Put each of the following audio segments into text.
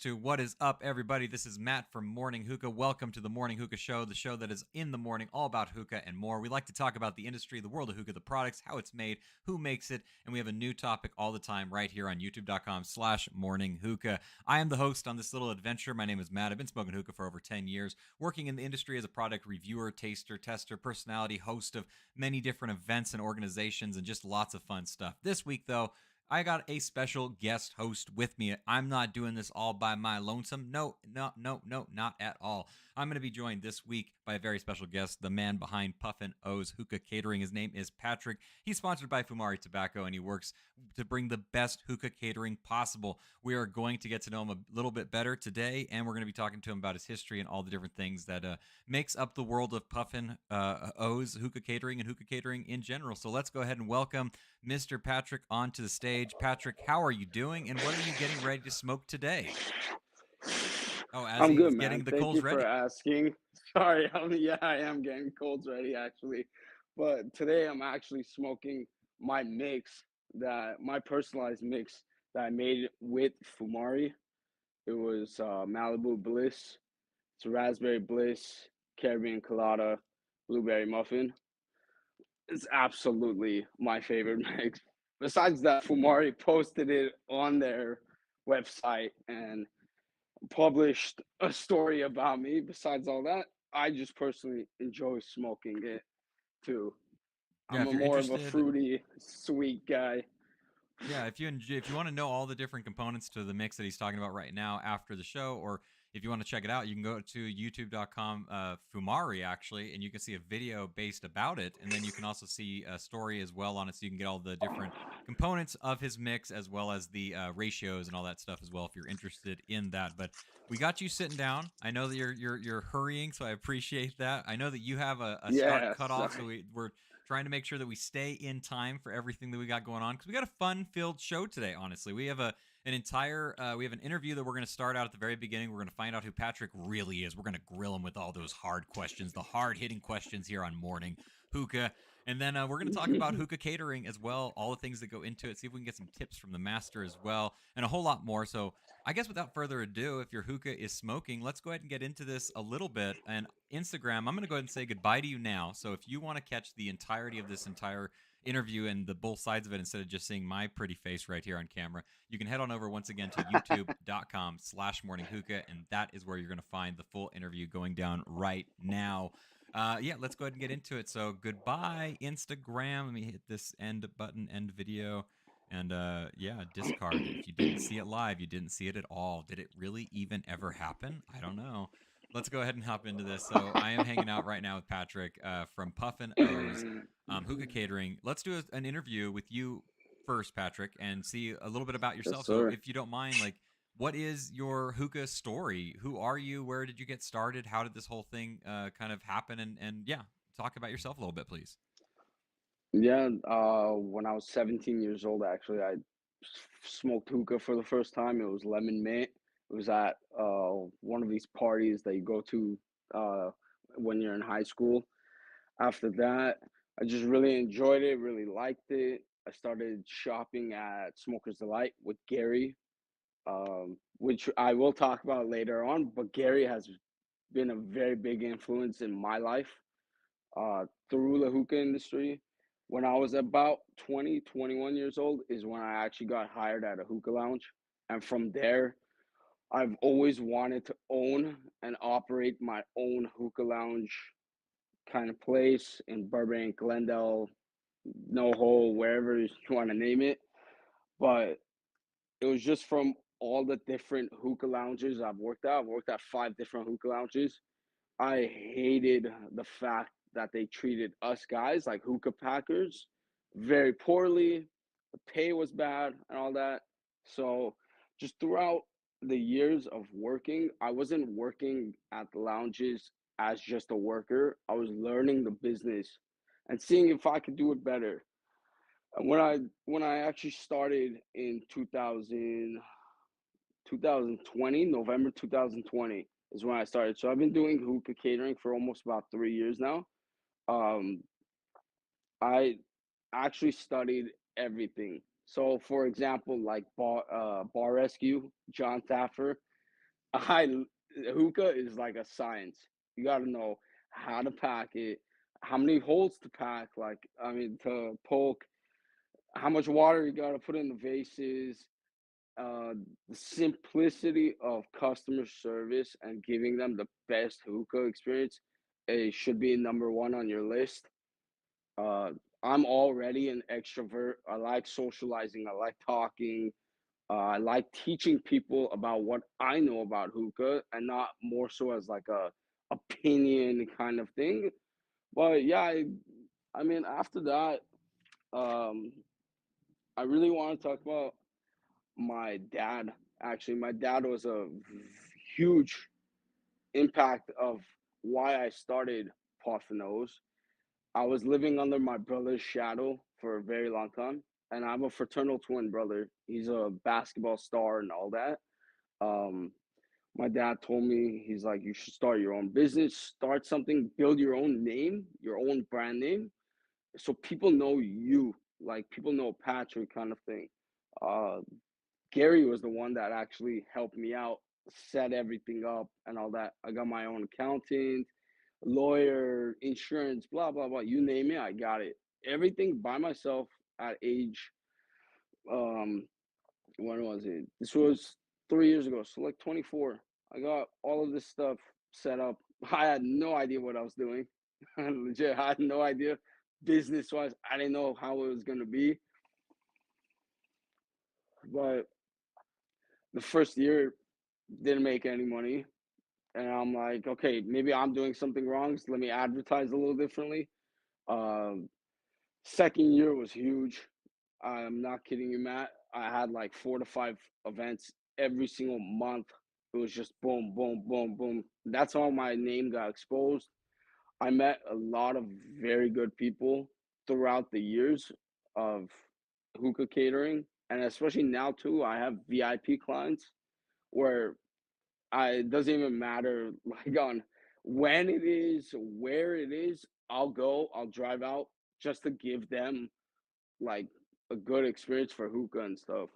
to What is Up, everybody? This is Matt from Morning Hookah. Welcome to the Morning Hookah Show, the show that is in the morning, all about hookah and more. We like to talk about the industry, the world of hookah, the products, how it's made, who makes it, and we have a new topic all the time right here on youtube.com/morninghookah. I am the host on this little adventure. My name is Matt. I've been smoking hookah for over 10 years, working in the industry as a product reviewer, taster, tester, personality, host of many different events and organizations, and just lots of fun stuff. This week, though, I got a special guest host with me. I'm not doing this all by my lonesome. No, not at all. I'm going to be joined this week by a very special guest, the man behind Puffin O's Hookah Catering. His name is Patrick. He's sponsored by Fumari Tobacco, and he works to bring the best hookah catering possible. We are going to get to know him a little bit better today, and we're going to be talking to him about his history and all the different things that makes up the world of Puffin O's Hookah Catering and hookah catering in general. So let's go ahead and welcome Mr. Patrick onto the stage. Patrick, how are you doing, and what are you getting ready to smoke today? Oh, as I'm good, he's getting man. the Thank coals you for ready. asking. Sorry, yeah, I am getting colds ready actually, but today I'm actually smoking my mix my personalized mix that I made with Fumari. It was Malibu Bliss, it's Raspberry Bliss, Caribbean Colada, Blueberry Muffin. It's absolutely my favorite mix. Besides that, Fumari posted it on their website and published a story about me. Besides all that, I just personally enjoy smoking it too. Yeah, I'm if a you're more of a interested, fruity, sweet guy. yeah, if you want to know all the different components to the mix that he's talking about right now after the show, or if you want to check it out, you can go to youtube.com Fumari actually, and you can see a video based about it, and then you can also see a story as well on it, so you can get all the different components of his mix as well as the ratios and all that stuff as well if you're interested in that. But we got you sitting down. I know that you're hurrying, so I appreciate that. I know that you have a start Yeah, cutoff, so sorry. we're trying to make sure that we stay in time for everything that we got going on because we got a fun-filled show today. Honestly, we have we have an interview that we're going to start out at the very beginning. We're going to find out who Patrick really is. We're going to grill him with all those hard questions, the hard-hitting questions here on Morning Hookah. And then we're going to talk about hookah catering as well, all the things that go into it, see if we can get some tips from the master as well, and a whole lot more. So I guess without further ado, if your hookah is smoking, let's go ahead and get into this a little bit. And Instagram, I'm going to go ahead and say goodbye to you now. So if you want to catch the entirety of this entire interview and the both sides of it instead of just seeing my pretty face right here on camera, you can head on over once again to youtube.com/morninghookah, and that is where you're going to find the full interview going down right now. Yeah, let's go ahead and get into it. So goodbye, Instagram. Let me hit this end button, end video. And yeah, discard. If you didn't see it live, you didn't see it at all. Did it really even ever happen? I don't know. Let's go ahead and hop into this. So I am hanging out right now with Patrick from Puffin O's Hookah Catering. Let's do an interview with you first, Patrick, and see a little bit about Yes, yourself. So sir. if you don't mind, like, what is your hookah story? Who are you? Where did you get started? How did this whole thing kind of happen? And yeah, talk about yourself a little bit, please. Yeah, when I was 17 years old, actually, I smoked hookah for the first time. It was lemon mint. It was at one of these parties that you go to uh, when you're in high school. After that, I just really enjoyed it, really liked it. I started shopping at Smoker's Delight with Gary, which I will talk about later on. But Gary has been a very big influence in my life through the hookah industry. When I was about 20, 21 years old, is when I actually got hired at a hookah lounge. And from there, I've always wanted to own and operate my own hookah lounge kind of place in Burbank, Glendale, No Hole, wherever you want to name it. But it was just from all the different hookah lounges I've worked at. I've worked at 5 different hookah lounges. I hated the fact that they treated us guys like hookah packers very poorly. The pay was bad and all that. So just throughout the years of working, I wasn't working at the lounges as just a worker. I was learning the business and seeing if I could do it better. And when I actually started in 2020, November 2020 is when I started. So I've been doing hookah catering for almost about 3 years now. Um, I actually studied everything. So, for example, like bar rescue, John Thaffer. I hookah is like a science. You got to know how to pack it, how many holes to pack, like I mean to poke, how much water you got to put in the vases, uh, the simplicity of customer service and giving them the best hookah experience. It should be number one on your list. Uh, I'm already an extrovert. I like socializing. I like talking. I like teaching people about what I know about hookah and not more so as like a opinion kind of thing. But yeah, I mean, after that, um, I really want to talk about my dad. Actually, my dad was a huge impact of why I started Puffin. I was living under my brother's shadow for a very long time, and I have a fraternal twin brother. He's a basketball star and all that. Um, my dad told me, he's like, you should start your own business, start something, build your own name, your own brand name, so people know you, like people know Patrick, kind of thing. Uh, Gary was the one that actually helped me out, set everything up and all that. I got my own accountant, lawyer, insurance, blah blah blah. You name it, I got it. Everything by myself at age um when was it? This was 3 years ago, so like 24. I got all of this stuff set up. I had no idea what I was doing. Legit, I had no idea. Business wise, I didn't know how it was gonna be. But the first year didn't make any money. And I'm like, okay, maybe I'm doing something wrong. So let me advertise a little differently. Um, Second year was huge. I'm not kidding you, Matt. I had like 4 to 5 events every single month. It was just boom, boom, boom, boom. That's how my name got exposed. I met a lot of very good people throughout the years of hookah catering. And especially now, too, I have VIP clients where it doesn't even matter like on when it is, where it is, I'll go, I'll drive out just to give them like a good experience for hookah and stuff.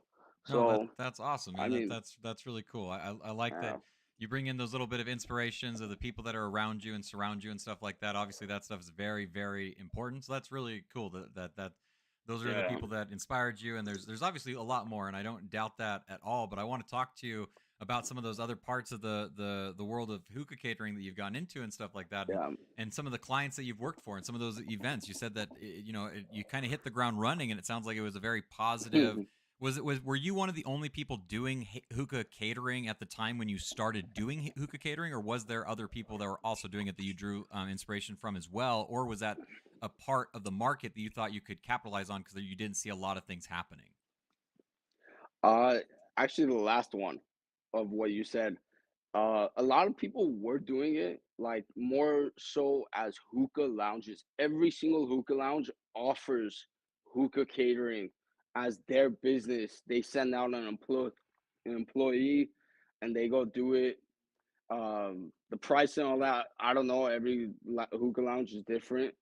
No, So that's awesome, I man. mean, That's really cool. I like that uh, you bring in those little bit of inspirations of the people that are around you and surround you and stuff like that. Obviously, that stuff is very very important. So that's really cool that those are the yeah, people that inspired you. And there's obviously a lot more, and I don't doubt that at all. But I want to talk to you about some of those other parts of the world of hookah catering that you've gone into and stuff like that, yeah. and some of the clients that you've worked for and some of those events. You said that you kind of hit the ground running, and it sounds like it was a very positive. Were you one of the only people doing hookah catering at the time when you started doing hookah catering, or was there other people that were also doing it that you drew inspiration from as well, or was that a part of the market that you thought you could capitalize on because you didn't see a lot of things happening? uh, Actually, the last one of what you said. A lot of people were doing it, like more so as hookah lounges. Every single hookah lounge offers hookah catering as their business. They send out an employee, and they go do it. The price and all that, I don't know. Every hookah lounge is different.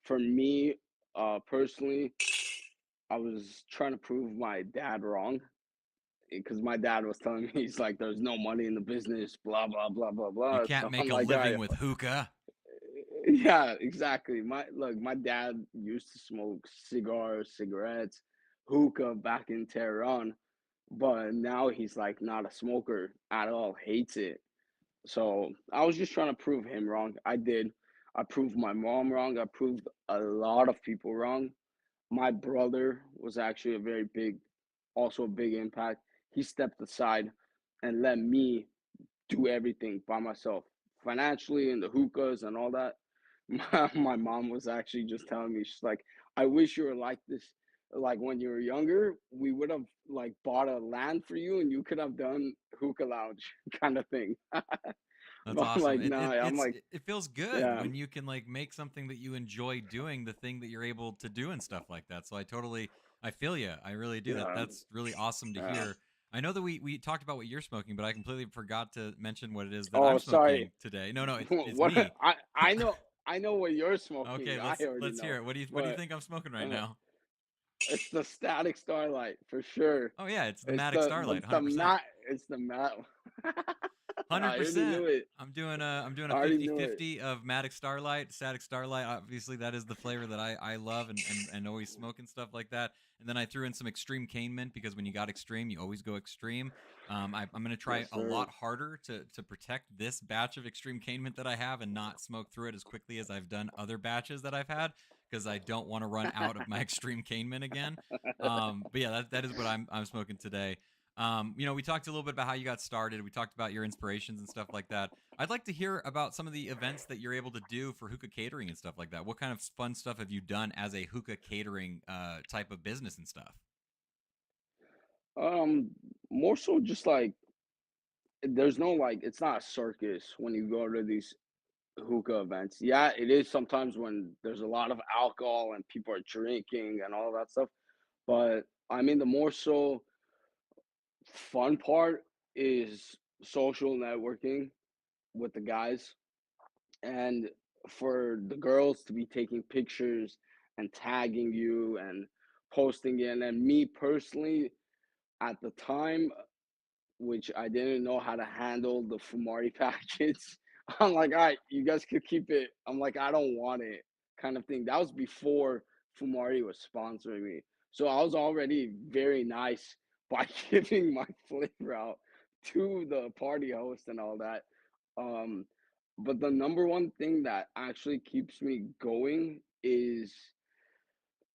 For me, personally, I was trying to prove my dad wrong because my dad was telling me he's like, "There's no money in the business," blah blah blah blah You blah. can't So I'm make a like, "All right, living with hookah. yeah, exactly." My dad used to smoke cigars, cigarettes, hookah back in Tehran, but now he's like not a smoker at all, hates it. So I was just trying to prove him wrong. I did. I proved my mom wrong. I proved a lot of people wrong. My brother was actually a very big, also a big impact. He stepped aside and let me do everything by myself, financially and the hookahs and all that. My mom was actually just telling me, she's like, I wish you were like this. Like when you were younger, we would have like bought a land for you and you could have done hookah lounge kind of thing. That's But I'm awesome. like, nah, I'm like, It feels good yeah, when you can like make something that you enjoy doing, the thing that you're able to do and stuff like that. So I feel you. I really do. yeah, That's really awesome to yeah. hear. I know that we talked about what you're smoking, but I completely forgot to mention what it is that Oh, I'm sorry. smoking today. No, it's What me. I know what you're smoking. Okay, I already let's hear know, it. What do you but think I'm smoking right uh, now? it's the static starlight for sure. Oh yeah, it's the It's Matic the Starlight, the 100%. mat. It's the mat. I already 100%. knew it. I'm doing I a already knew it. 50-50 of Matic Starlight, Static Starlight. Obviously, that is the flavor that I love and always smoke and stuff like that. And then I threw in some extreme cane mint because when you got extreme, you always go extreme. I'm going to try Yes, a sir. lot harder to protect this batch of extreme cane mint that I have and not smoke through it as quickly as I've done other batches that I've had because I don't want to run out of my extreme cane mint again. But yeah, that is what I'm smoking today. We talked a little bit about how you got started. We talked about your inspirations and stuff like that. I'd like to hear about some of the events that you're able to do for hookah catering and stuff like that. What kind of fun stuff have you done as a hookah catering type of business and stuff? Um, More so just like there's no like it's not a circus when you go to these hookah events. Yeah, it is sometimes when there's a lot of alcohol and people are drinking and all that stuff. But I mean, the more so fun part is social networking with the guys and for the girls to be taking pictures and tagging you and posting it. And then me personally, at the time, which I didn't know how to handle the Fumari packets. I'm like, all right, you guys could keep it. I'm like, I don't want it, kind of thing. That was before Fumari was sponsoring me. So I was already very nice by giving my flavor out to the party host and all that. Um, but the number one thing that actually keeps me going is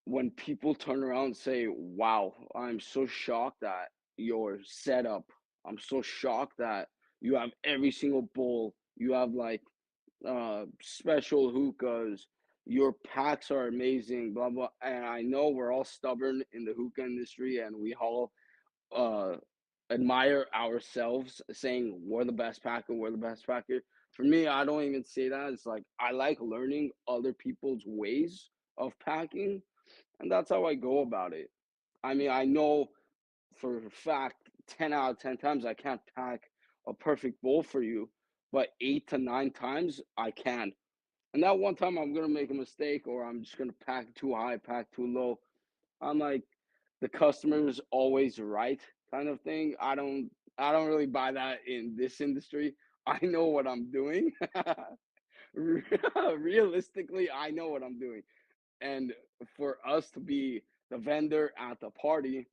when people turn around and say, "Wow, I'm so shocked at your setup. I'm so shocked that you have every single bowl. You have like special hookahs. Your packs are amazing, blah blah." And I know we're all stubborn in the hookah industry and we all uh admire ourselves saying we're the best packer, we're the best packer. For me, I don't even say that. It's like I like learning other people's ways of packing, and that's how I go about it. I mean, I know for a fact 10 out of 10 times I can't pack a perfect bowl for you, but 8 to 9 times I can. And that one time I'm going to make a mistake or I'm just going to pack too high, pack too low. I'm like, the customer is always right kind of thing. I don't really buy that in this industry. I know what I'm doing. Realistically, I know what I'm doing. And for us to be the vendor at the party,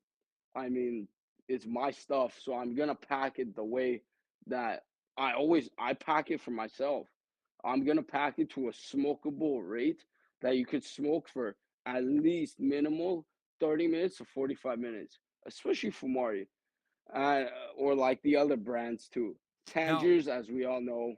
I mean, it's my stuff, so I'm gonna pack it the way that I pack it for myself. I'm gonna pack it to a smokable rate that you could smoke for at least minimal 30 minutes to 45 minutes, especially Fumari, uh, or like the other brands too. Now, Tangers, as we all know,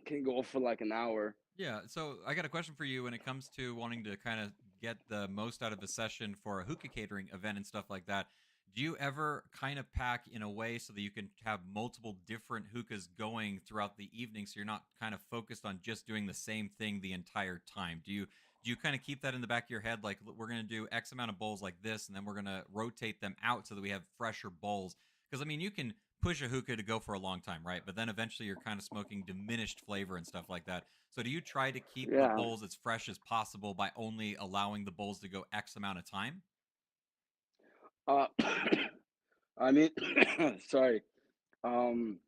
can go for like an hour. yeah, so I got a question for you when it comes to wanting to kind of get the most out of a session for a hookah catering event and stuff like that. Do you ever kind of pack in a way so that you can have multiple different hookahs going throughout the evening so you're not kind of focused on just doing the same thing the entire time? Do you kind of keep that in the back of your head like we're going to do X amount of bowls like this and then we're going to rotate them out so that we have fresher bowls? Because I mean, you can push a hookah to go for a long time, right? But then eventually you're kind of smoking diminished flavor and stuff like that. So do you try to keep the Yeah. bowls as fresh as possible by only allowing the bowls to go X amount of time? Uh, I mean, sorry. Um,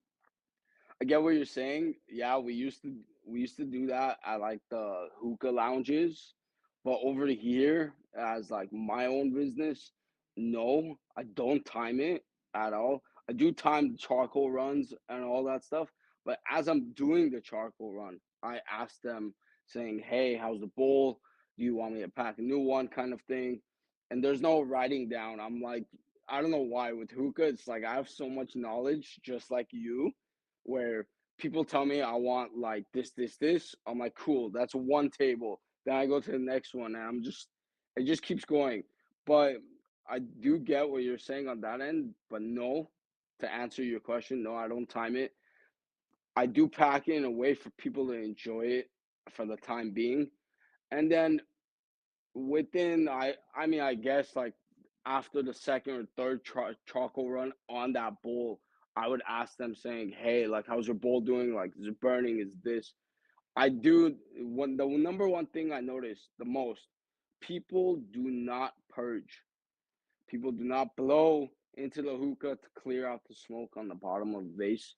I get what you're saying. Yeah, we used to do that at like the hookah lounges, but over here as like my own business, no, I don't time it at all. I do time the charcoal runs and all that stuff, but as I'm doing the charcoal run, I ask them saying, "Hey, how's the bowl? Do you want me to pack a new one?" kind of thing. And there's no writing down. I'm like, I don't know why with hookah, it's like I have so much knowledge, just like you where people tell me I want like this. I'm like, cool, that's one table. Then I go to the next one and it just keeps going. But I do get what you're saying on that end, but no, to answer your question, no, I don't time it. I do pack it in a way for people to enjoy it for the time being. And then within I mean I guess like after the second or third charcoal run on that bowl, I would ask them saying, "Hey, like how's your bowl doing? Like is it burning? Is this?" I do when the number one thing I notice the most, people do not purge. People do not blow into the hookah to clear out the smoke on the bottom of the vase.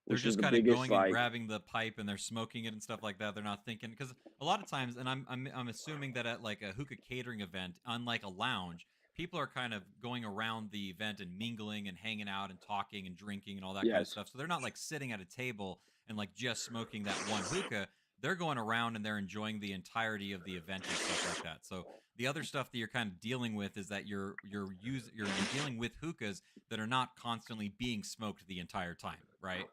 they're which is just the kind of biggest going and like grabbing the pipe and they're smoking it and stuff like that. They're not thinking, because a lot of times, and I'm assuming that at like a hookah catering event, unlike a lounge, people are kind of going around the event and mingling and hanging out and talking and drinking and all that kind of yes. stuff. So they're not like sitting at a table and like just smoking that one hookah. They're going around and they're enjoying the entirety of the event and stuff like that. So the other stuff that you're kind of dealing with is that you're dealing with hookahs that are not constantly being smoked the entire time, right?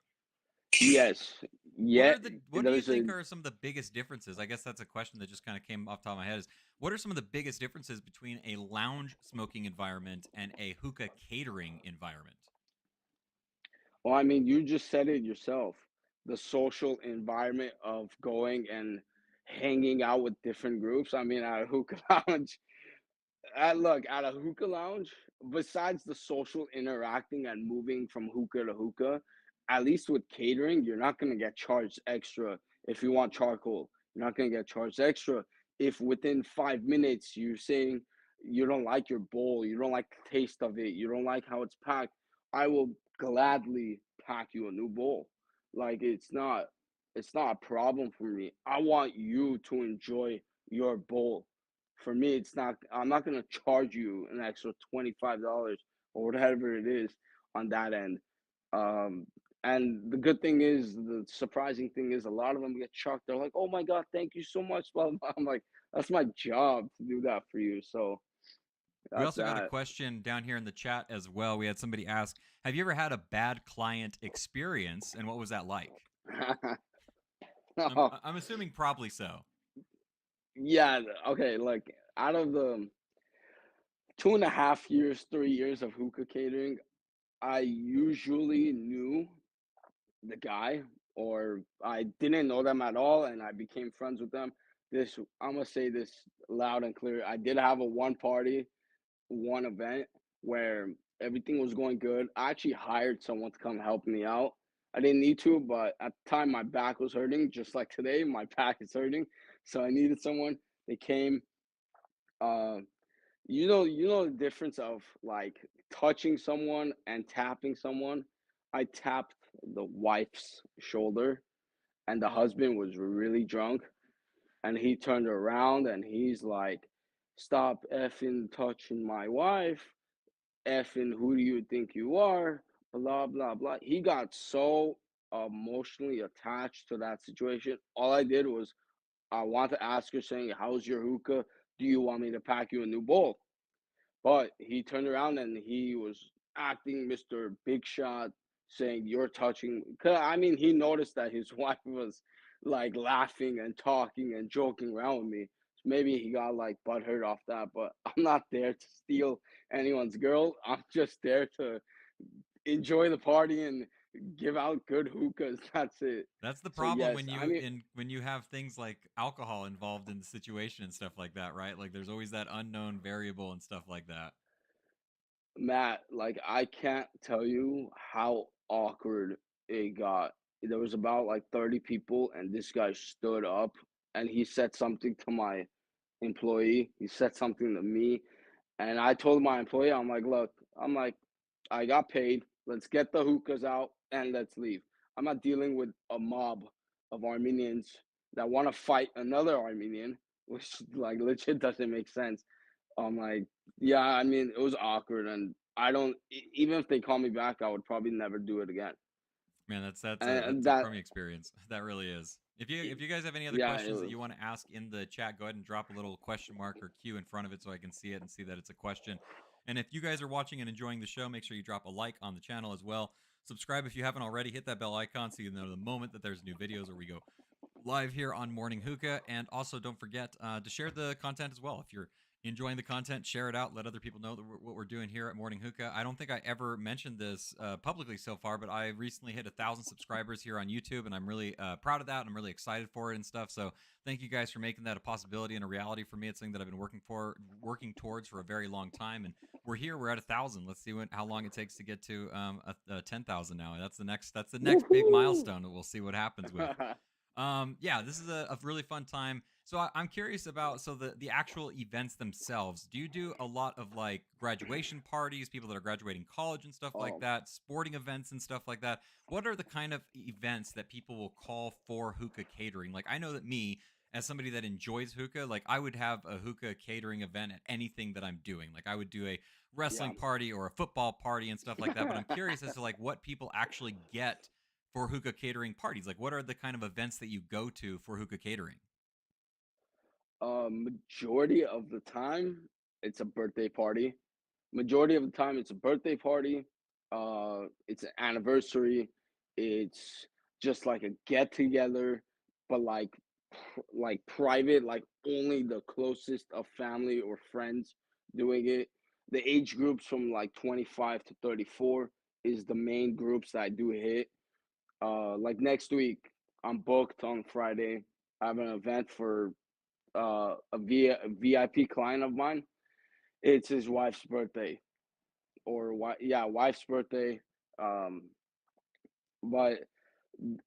Yes. Yet What do you there's a think are some of the biggest differences? I guess that's a question that just kind of came off the top of my head. Is what are some of the biggest differences between a lounge smoking environment and a hookah catering environment? well, I mean, you just said it yourself. The social environment of going and hanging out with different groups. I mean, at a hookah lounge, at a hookah lounge, besides the social interacting and moving from hookah to hookah, at least with catering, you're not gonna get charged extra if you want charcoal. You're not gonna get charged extra if within 5 minutes you're saying you don't like your bowl, you don't like the taste of it, you don't like how it's packed. I will gladly pack you a new bowl. Like it's not a problem for me. I want you to enjoy your bowl. For me, it's not. I'm not gonna charge you an extra $25 or whatever it is on that end. Um, and the good thing is, the surprising thing is, a lot of them get shocked. They're like, "Oh my God, thank you so much." Blah, blah, blah. I'm like, "That's my job to do that for you." So We that's also got a that. question down here in the chat as well. We had somebody ask, "Have you ever had a bad client experience, and what was that like?" I'm assuming probably so. Yeah. Okay. Like out of the 2.5 years, 3 years of hookah catering, I usually knew the guy, or I didn't know them at all and I became friends with them. This I'm gonna say this loud and clear. I did have a one party, one event where everything was going good. I actually hired someone to come help me out. I didn't need to, but at the time my back was hurting, just like today, my back is hurting. So I needed someone. They came. Uh, you know the difference of like touching someone and tapping someone. I tapped the wife's shoulder and the husband was really drunk and he turned around and he's like, "Stop effing touching my wife, effing who do you think you are, blah blah blah." He got so emotionally attached to that situation. All I did was I want to ask her saying, "How's your hookah? Do you want me to pack you a new bowl?" But he turned around and he was acting Mr. Big Shot, saying, "You're touching." 'Cause, I mean, he noticed that his wife was like laughing and talking and joking around with me. So maybe he got like butthurt off that. But I'm not there to steal anyone's girl. I'm just there to enjoy the party and give out good hookahs. That's it. That's the So problem yes, when I mean, when you have things like alcohol involved in the situation and stuff like that, right? Like there's always that unknown variable and stuff like that. Matt, like I can't tell you how awkward it got. There was about like 30 people and this guy stood up and he said something to my employee. He said something to me and I told my employee, I'm like, "Look, I'm like, I got paid. Let's get the hookahs out and let's leave. I'm not dealing with a mob of Armenians that want to fight another Armenian, which like legit doesn't make sense." I'm like, yeah, I mean, it was awkward, and I don't. Even if they call me back, I would probably never do it again. Man, And that's a that, crummy experience. That really is. If you guys have any other yeah, it questions that was. you want to ask in the chat, go ahead and drop a little question mark or Q in front of it so I can see it and see that it's a question. And if you guys are watching and enjoying the show, make sure you drop a like on the channel as well. Subscribe if you haven't already. Hit that bell icon so you know the moment that there's new videos or we go live here on Morning Hookah. And also, don't forget to share the content as well. If you're enjoying the content, share it out. Let other people know that what we're doing here at Morning Hookah. I don't think I ever mentioned this publicly so far, but I recently hit 1,000 subscribers here on YouTube, and I'm really proud of that. I'm really excited for it and stuff. So thank you guys for making that a possibility and a reality for me. It's something that I've been working towards for a very long time, and we're here. We're at 1,000. Let's see how long it takes to get to 10,000 now. That's the next. That's the next big Woohoo! milestone that we'll see what happens with. Yeah, this is a really fun time. So I'm curious about the actual events themselves. Do you do a lot of like graduation parties, people that are graduating college and stuff like Um, that, sporting events and stuff like that? What are the kind of events that people will call for hookah catering? Like I know that me, as somebody that enjoys hookah, like I would have a hookah catering event at anything that I'm doing. Like I would do a yeah. wrestling party or a football party and stuff like that. But I'm curious as to like what people actually get for hookah catering parties. Like what are the kind of events that you go to for hookah catering? Majority of the time, it's a birthday party. Majority of the time, it's a birthday party. It's an anniversary. It's just like a get together, but like private, like only the closest of family or friends doing it. The age groups from like 25 to 34 is the main groups that I do hit. Like next week, I'm booked on Friday. I have an event for VIP client of mine. It's his wife's birthday, or yeah, wife's birthday. Um, but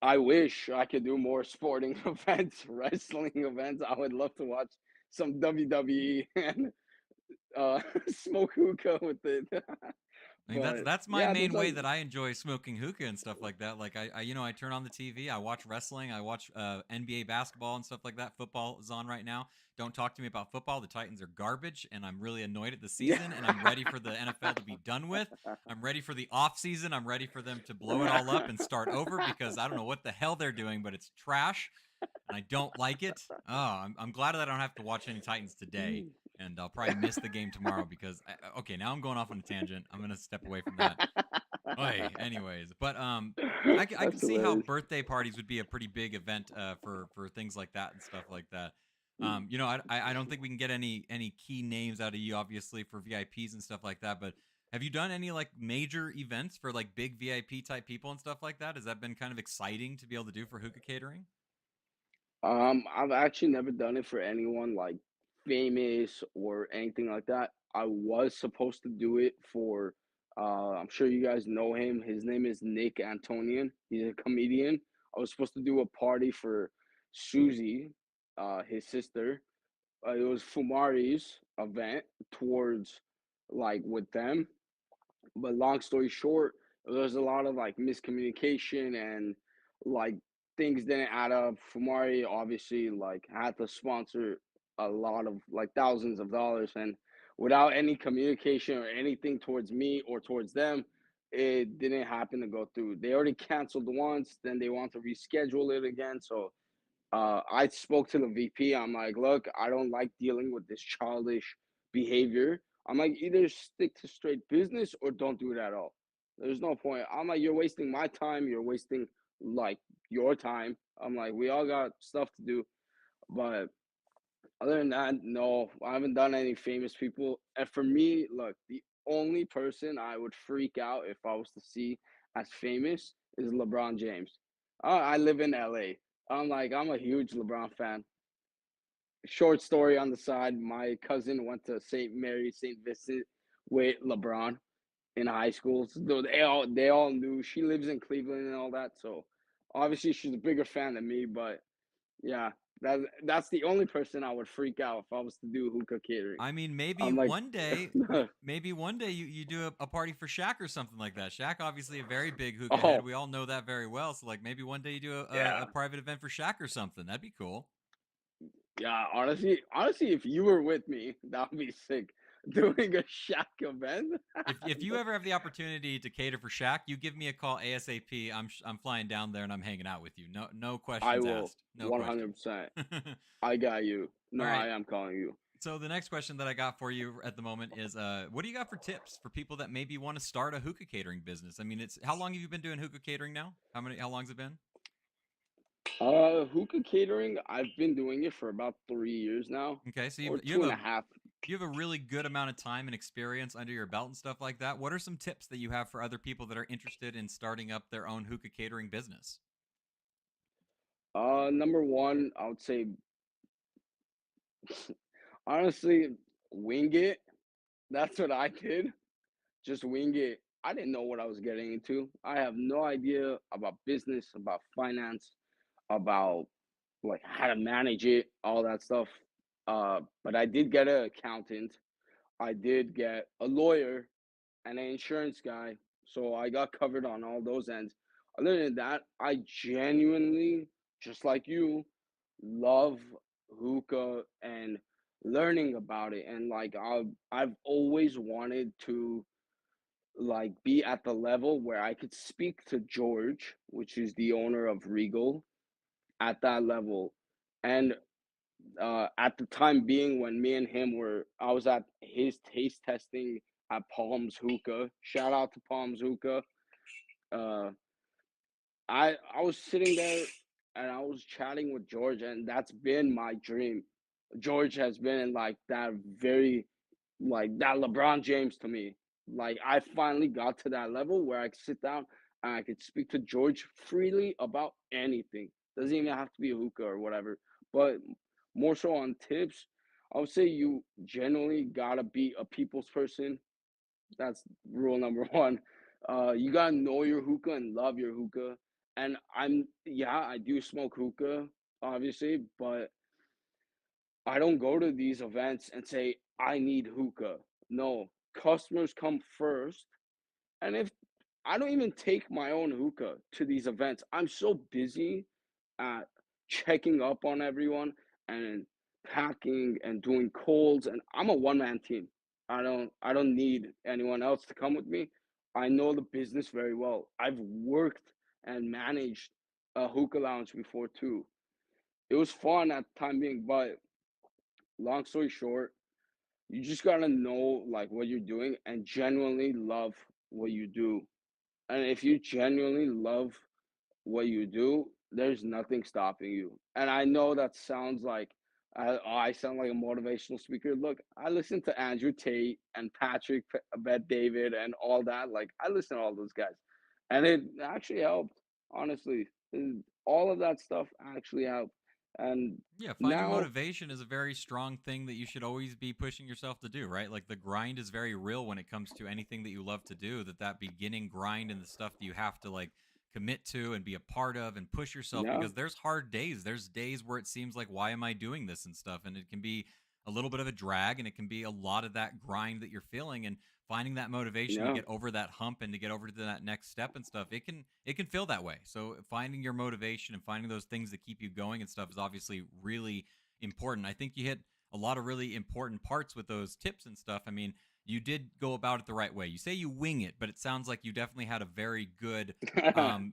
I wish I could do more sporting events, wrestling events. I would love to watch some WWE and smoke hookah with it. I mean, that's But that's my yeah, there's main way like that I enjoy smoking hookah and stuff like that. Like I turn on the TV, I watch wrestling, I watch NBA basketball and stuff like that. Football is on right now. Don't talk to me about football. The Titans are garbage, and I'm really annoyed at the yeah. season. And I'm ready for the NFL to be done with. I'm ready for the off season. I'm ready for them to blow it all up and start over because I don't know what the hell they're doing, but it's trash and I don't like it. Oh, I'm glad that I don't have to watch any Titans today, and I'll probably miss the game tomorrow because okay, now I'm going off on a tangent. I'm gonna step away from that. Oy, anyways, but I can That's see how hilarious. birthday parties would be a pretty big event for things like that and stuff like that. Mm. I don't think we can get any key names out of you, obviously, for VIPs and stuff like that. But have you done any like major events for like big VIP type people and stuff like that? Has that been kind of exciting to be able to do for hookah catering? I've actually never done it for anyone like famous or anything like that. I was supposed to do it for I'm sure you guys know him. His name is Nick Antonian. He's a comedian. I was supposed to do a party for Susie, his sister. It was Fumari's event towards like with them, but long story short, there's a lot of like miscommunication and like things didn't add up. Fumari obviously like had to sponsor a lot of like thousands of dollars, and without any communication or anything towards me or towards them, it didn't happen to go through. They already canceled once, then they want to reschedule it again. So I spoke to the VP. I'm like, look, I don't like dealing with this childish behavior. I'm like, either stick to straight business or don't do it at all. There's no point. I'm like, you're wasting my time. You're wasting like your time. I'm like, we all got stuff to do. But other than that, no, I haven't done any famous people. And for me, look, the only person I would freak out if I was to see as famous is LeBron James. I live in LA. I'm like, I'm a huge LeBron fan. Short story on the side, my cousin went to St. Mary, St. Vincent with LeBron in high school. So they all knew she lives in Cleveland and all that. So obviously she's a bigger fan than me, but yeah, that's the only person I would freak out if I was to do hookah catering. I mean, maybe I'm like, one day, maybe one day you do a party for Shaq or something like that. Shaq, obviously a very big hookah head. oh We all know that very well. So like maybe one day you do a yeah, private event for Shaq or something. That'd be cool. yeah. Honestly, if you were with me, that would be sick. Doing a Shaq event. If you ever have the opportunity to cater for Shaq, you give me a call ASAP. I'm flying down there and I'm hanging out with you. No I questions will asked. No questions. 100%. I got you. All No, right. I am calling you. So the next question that I got for you at the moment is what do you got for tips for people that maybe want to start a hookah catering business? I mean, it's how long have you been doing hookah catering now? How long's it been? Hookah catering, I've been doing it for about 3 years now, Okay, so or you two have and a a half. you have a really good amount of time and experience under your belt and stuff like that. What are some tips that you have for other people that are interested in starting up their own hookah catering business? Number one, I would say honestly, wing it. That's what I did. Just wing it. I didn't know what I was getting into. I have no idea about business, about finance, about like how to manage it, all that stuff. But I did get an accountant. I did get a lawyer and an insurance guy. So I got covered on all those ends. Other than that, I genuinely, just like you, love hookah and learning about it. And like I've always wanted to like be at the level where I could speak to George, which is the owner of Regal, at that level. And at the time being when me and him were, I was at his taste testing at Palms Hookah. Shout out to Palms Hookah. Uh, I was sitting there and I was chatting with George, and that's been my dream. George has been like that very like that LeBron James to me. Like I finally got to that level where I could sit down and I could speak to George freely about anything. Doesn't even have to be a hookah or whatever. But more so on tips, I would say you generally gotta be a people's person. That's rule number one. You gotta know your hookah and love your hookah. And yeah, I do smoke hookah, obviously, but I don't go to these events and say, I need hookah. No, customers come first. And if I don't even take my own hookah to these events, I'm so busy at checking up on everyone and packing and doing colds. And I'm a one-man team. I don't need anyone else to come with me. I know the business very well. I've worked and managed a hookah lounge before too. It was fun at the time being, but long story short, you just gotta know like what you're doing and genuinely love what you do. And if you genuinely love what you do, there's nothing stopping you. And I know that sounds like I sound like a motivational speaker. Look, I listen to Andrew Tate and Patrick Bet David and all that. Like I listen to all those guys, and it actually helped. Honestly, all of that stuff actually helped. And Yeah, finding now, motivation is a very strong thing that you should always be pushing yourself to do, right? Like the grind is very real when it comes to anything that you love to do, that beginning grind and the stuff that you have to like commit to and be a part of and push yourself yeah, because there's hard days. There's days where it seems like why am I doing this and stuff and it can be a little bit of a drag and it can be a lot of that grind that you're feeling and finding that motivation to yeah, get over that hump and to get over to that next step and stuff it can feel that way. So finding your motivation and finding those things that keep you going and stuff is obviously really important. I think you hit a lot of really important parts with those tips and stuff. I mean, you did go about it the right way. You say you wing it, but it sounds like you definitely had a very good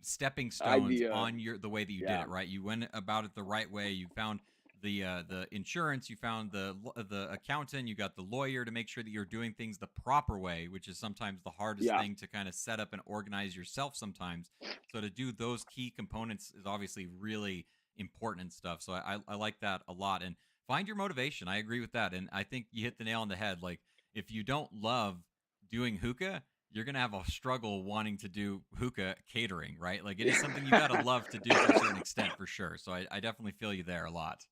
stepping stones idea, on your the way that you did yeah, it. Right, you went about it the right way. You found the insurance, you found the accountant, you got the lawyer to make sure that you're doing things the proper way, which is sometimes the hardest yeah. thing to kind of set up and organize yourself sometimes. So to do those key components is obviously really important and stuff. So I like that a lot. And find your motivation. I agree with that. And I think you hit the nail on the head. Like if you don't love doing hookah, you're gonna have a struggle wanting to do hookah catering, right? Like it is something you gotta love to do to a certain extent for sure. So I definitely feel you there a lot.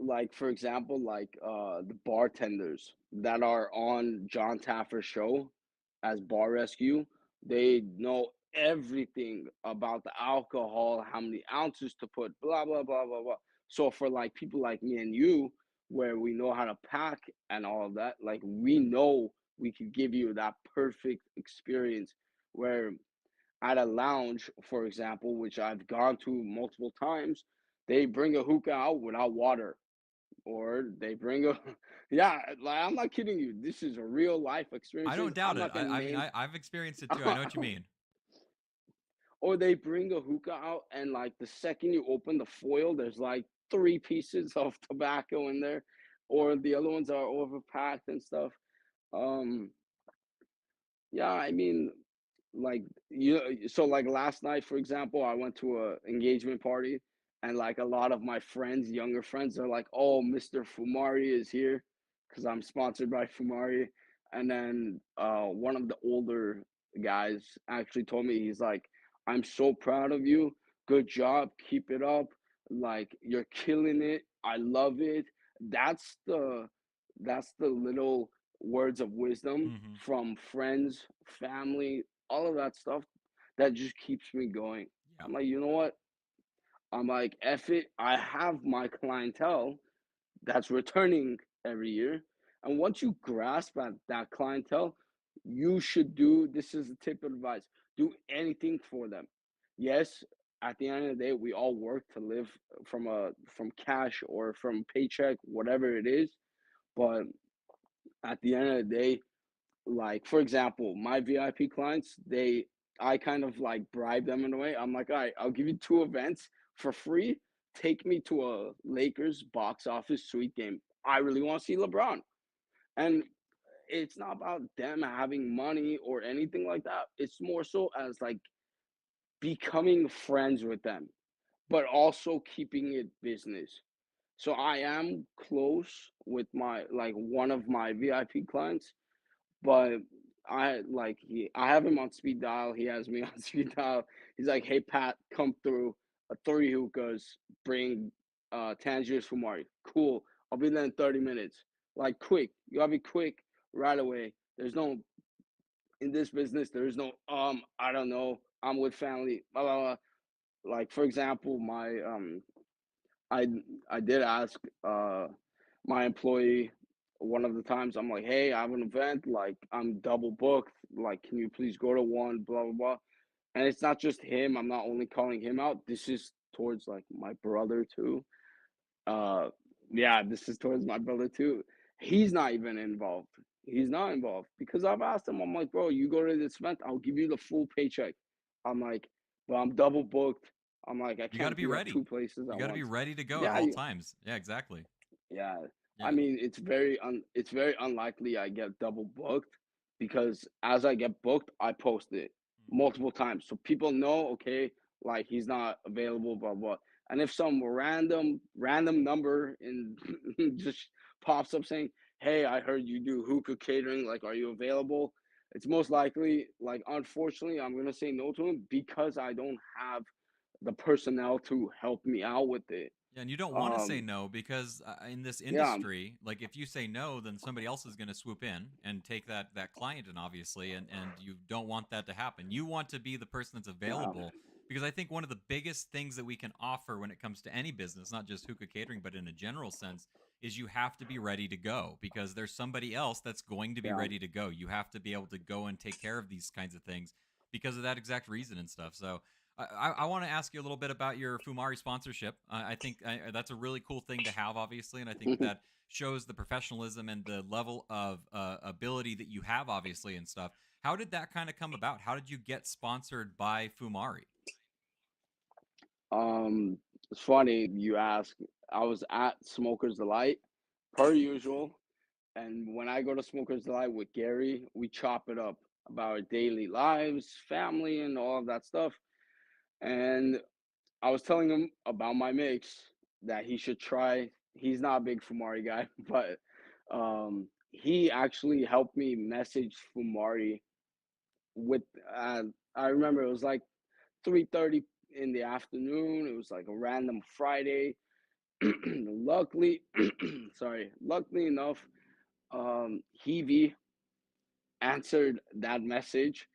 Like for example, like the bartenders that are on John Taffer's show as bar rescue, they know everything about the alcohol, how many ounces to put, blah blah blah blah blah. So for like people like me and you, where we know how to pack and all of that, like we know we could give you that perfect experience where at a lounge, for example, which I've gone to multiple times, they bring a hookah out without water, or they bring a yeah, like I'm not kidding you. This is a real life I experiences. don't doubt I'm it. not gonna I mean, name I've experienced it too. I know what you mean. or they bring a hookah out and like the second you open the foil, there's like three pieces of tobacco in there, or the other ones are overpacked and stuff. Um Yeah, I mean, like so like last night, for example, I went to a engagement party, and like a lot of my friends, younger friends, are like, "Oh, Mr. Fumari is here," because I'm sponsored by Fumari. And then one of the older guys actually told me, he's like, "I'm so proud of you. Good job. Keep it up. Like you're killing it. I love it." That's the little words of wisdom Hmm. from friends, family, all of that stuff that just keeps me going. Yeah. I'm like, you know what? I'm like, F it. I have my clientele that's returning every year. And once you grasp at that clientele, you should do this is a tip of advice do anything for them. Yes, at the end of the day, we all work to live from cash or from paycheck, whatever it is. But at the end of the day, like for example, my VIP clients, I kind of like bribe them in a way. I'm like, all right, I'll give you two events for free. Take me to a Lakers box office suite game. I really want to see LeBron. And it's not about them having money or anything like that. It's more so as like becoming friends with them, but also keeping it business. So I am close with my like one of my VIP clients, but I have him on speed dial. He has me on speed dial. He's like, "Hey Pat, come through. Three hookahs. Bring Tangiers Fumari. Cool. I'll be there in 30 minutes. Like quick. You gotta be quick right away. There's no in this business. There is no I don't know. I'm with family. Blah blah blah. Like for example, I I did ask my employee one of the times. I'm like, hey, I have an event, like I'm double booked, like can you please go to one, blah blah blah. And it's not just him. I'm not only calling him out. This is towards like my brother too. Uh yeah, this is towards my brother too. He's not even involved. He's not involved because I've asked him, I'm like, bro, you go to this event, I'll give you the full paycheck. I'm like, but I'm double booked. I'm like, I You got to can't be be at ready. two places You at got to be once. ready to go at Yeah, all times. Yeah, exactly. yeah. I Yeah. mean, it's very unlikely I get double booked because as I get booked, I post it Mhm. multiple times so people know, okay, like he's not available, blah blah. And if some random number in just pops up saying, "Hey, I heard you do hookah catering. Like, are you available?" It's most likely, like, unfortunately, I'm gonna say no to him because I don't have the personnel to help me out with it. Yeah, and you don't want to say Um, no because in this yeah, industry, like if you say no, then somebody else is going to swoop in and take that client, and obviously, and you don't want that to happen. You want to be the person that's yeah, available because I think one of the biggest things that we can offer when it comes to any business, not just hookah catering, but in a general sense, is you have to be ready to go because there's somebody else that's going to be yeah. ready to go. You have to be able to go and take care of these kinds of things because of that exact reason and stuff. So I want to ask you a little bit about your Fumari sponsorship. I think that's a really cool thing to have, obviously, and I think that shows the professionalism and the level of ability that you have, obviously, and stuff. How did that kind of come about? How did you get sponsored by Fumari? It's funny you ask. I was at Smoker's Delight per usual, and when I go to Smoker's Delight with Gary, we chop it up about our daily lives, family, and all of that stuff. And I was telling him about my mix that he should try. He's not a big Fumari guy, but he actually helped me message Fumari with. Uh, I remember it was like 3:30 in the afternoon. It was like a random Friday. luckily, luckily enough, Heavy answered that message,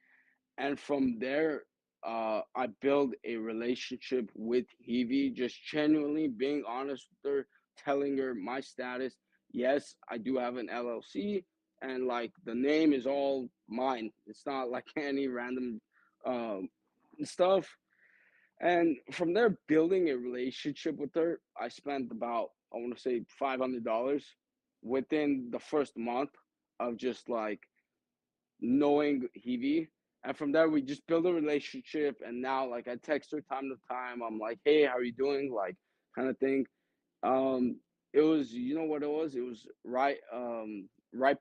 and from there, I built a relationship with Heavy, just genuinely being honest with her, telling her my status. Yes, I do have an LLC, and like the name is all mine. It's not like any random um, stuff. And from there, building a relationship with her, I spent about, I want to say, $500 within the first month of just like knowing Hebe. And from there, we just build a relationship. And now, like, I text her time to time. I'm like, hey, how are you doing? Like, kind of thing. Um, it was, you know what it was? It was right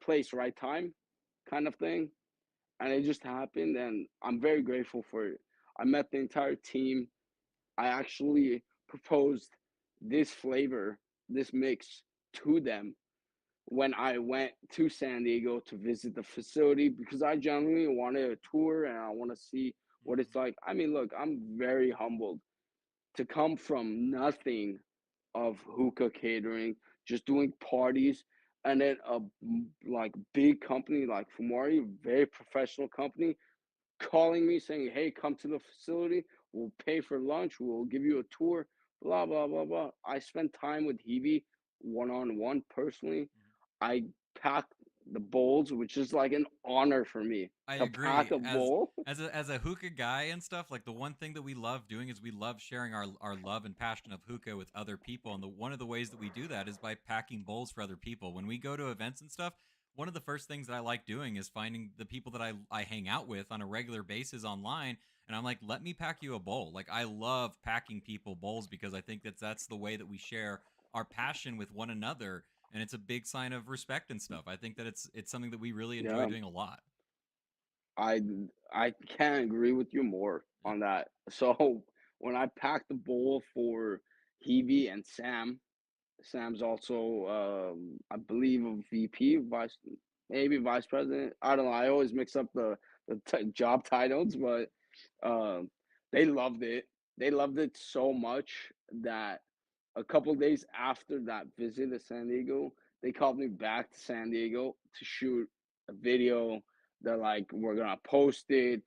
place, right time kind of thing. And it just happened. And I'm very grateful for it. I met the entire team. I actually proposed this flavor, this mix to them when I went to San Diego to visit the facility because I genuinely wanted a tour and I want to see what Mhm. it's like. I mean, look, I'm very humbled to come from nothing of hookah catering, just doing parties, and then a like big company like Fumari, very professional company, calling me saying, "Hey, come to the facility. We'll pay for lunch. We'll give you a tour." blah blah blah blah. I spent time with Hebe one on one personally. I packed the bowls, which is like an honor for me I to pack agree. a As bowl. as a hookah guy and stuff, like the one thing that we love doing is we love sharing our love and passion of hookah with other people. And the one of the ways that we do that is by packing bowls for other people. When we go to events and stuff, one of the first things that I like doing is finding the people that I hang out with on a regular basis online, and I'm like, let me pack you a bowl. Like I love packing people bowls because I think that's the way that we share our passion with one another, and it's a big sign of respect and stuff. I think that it's something that we really enjoy Yeah, doing a lot. I I can't agree with you more Yeah. on that. So when I packed the bowl for Hebe and Sam, Sam's also, I believe, a VP, vice, maybe vice president. I don't know. I always mix up the job titles, but um, they loved it. They loved it so much that a couple days after that visit to San Diego, they called me back to San Diego to shoot a video. They're like, we're gonna post it,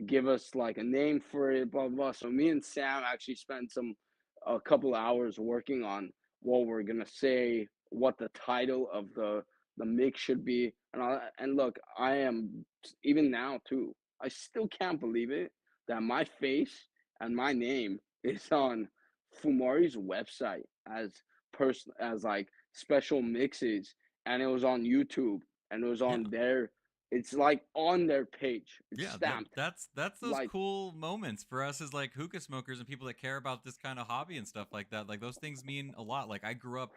give us like a name for it, blah blah. Blah. So me and Sam actually spent a couple hours working on what we're gonna say, what the title of the mix should be, and all that. And look, I am even now too. I still can't believe it that my face and my name is on Fumari's website as like special mixes, and it was on YouTube, and it was Yeah. on their. It's like on their page. It's Yeah, stamped that's those like cool moments for us as like hookah smokers and people that care about this kind of hobby and stuff like that. Like those things mean a lot. Like I grew up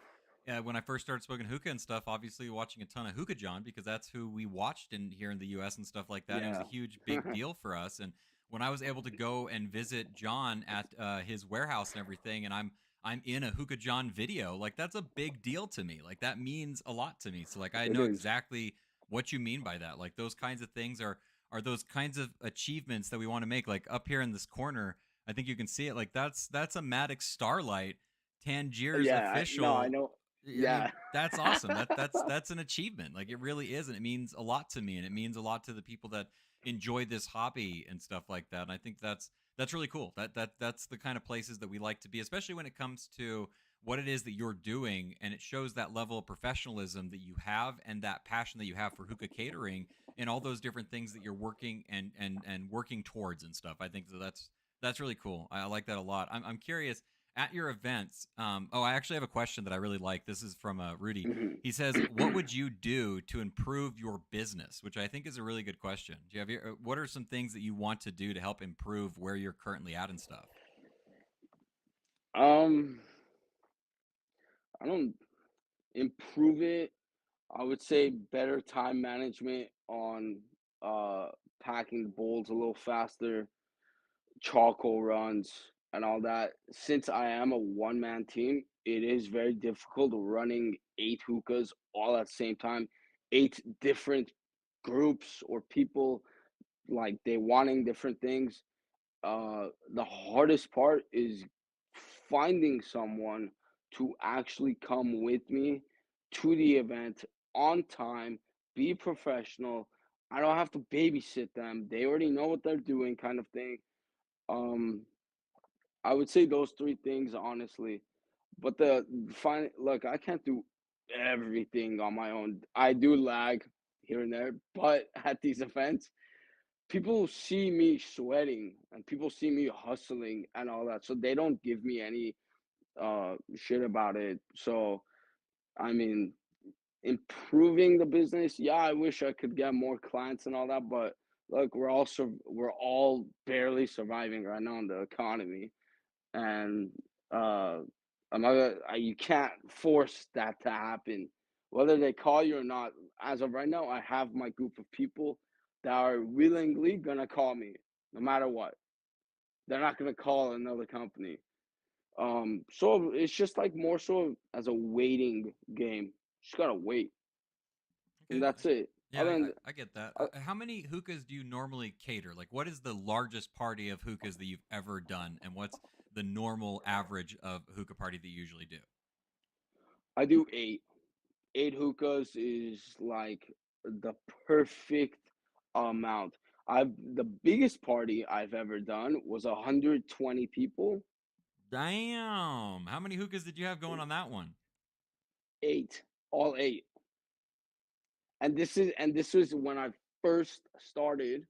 when I first started smoking hookah and stuff, obviously watching a ton of Hookah John because that's who we watched in here in the U.S. and stuff like that. And it was a yeah. huge, big deal for us. And when I was able to go and visit John at his warehouse and everything, and I'm in a Hookah John video, like that's a big deal to me. Like that means a lot to me. So like I It know is. exactly what you mean by that. Like those kinds of things are those kinds of achievements that we want to make. Like up here in this corner, I think you can see it. Like that's a Maddox Starlight Tangier's Yeah, no, I official. know. I mean, Yeah. that's awesome. That's an achievement. Like it really is, and it means a lot to me, and it means a lot to the people that enjoy this hobby and stuff like that. And I think that's really cool. That's the kind of places that we like to be, especially when it comes to what it is that you're doing, and it shows that level of professionalism that you have and that passion that you have for hookah catering and all those different things that you're working and working towards and stuff. I think that's really cool. I like that a lot. I'm curious at your events. Oh, I actually have a question that I really like. This is from Rudy. Mhm. He says, "What would you do to improve your business?" Which I think is a really good question. Do you have what are some things that you want to do to help improve where you're currently at and stuff? um, I don't improve it. I would say better time management on uh packing the bowls a little faster, charcoal runs and all that. Since I am a one man team, it is very difficult running 8 hookahs all at the same time, 8 different groups or people like they wanting different things. The hardest part is finding someone to actually come with me to the event on time, be professional. I don't have to babysit them. They already know what they're doing, kind of thing. Um, I would say those 3 things, honestly. But the fine look, I can't do everything on my own. I do lag here and there, but at these events, people see me sweating and people see me hustling and all that, so they don't give me any shit about it. So I mean, improving the business, yeah, I wish I could get more clients and all that, but look, we're all barely surviving right now in the economy, and uh I'm not you can't force that to happen whether they call you or not. As of right now, I have my group of people that are willingly gonna call me no matter what. They're not gonna call another company. So it's just like more so as a waiting game. Just gotta wait, and Okay. that's it. Yeah, Other than I get that. uh, How many hookahs do you normally cater? Like, what is the largest party of hookahs that you've ever done, and what's the normal average of hookah party that you usually do? I do 8 hookahs is like the perfect amount. The biggest party I've ever done was 120 people, Damn. How many hookahs did you have going on that one? 8, all 8. And this was when I first started.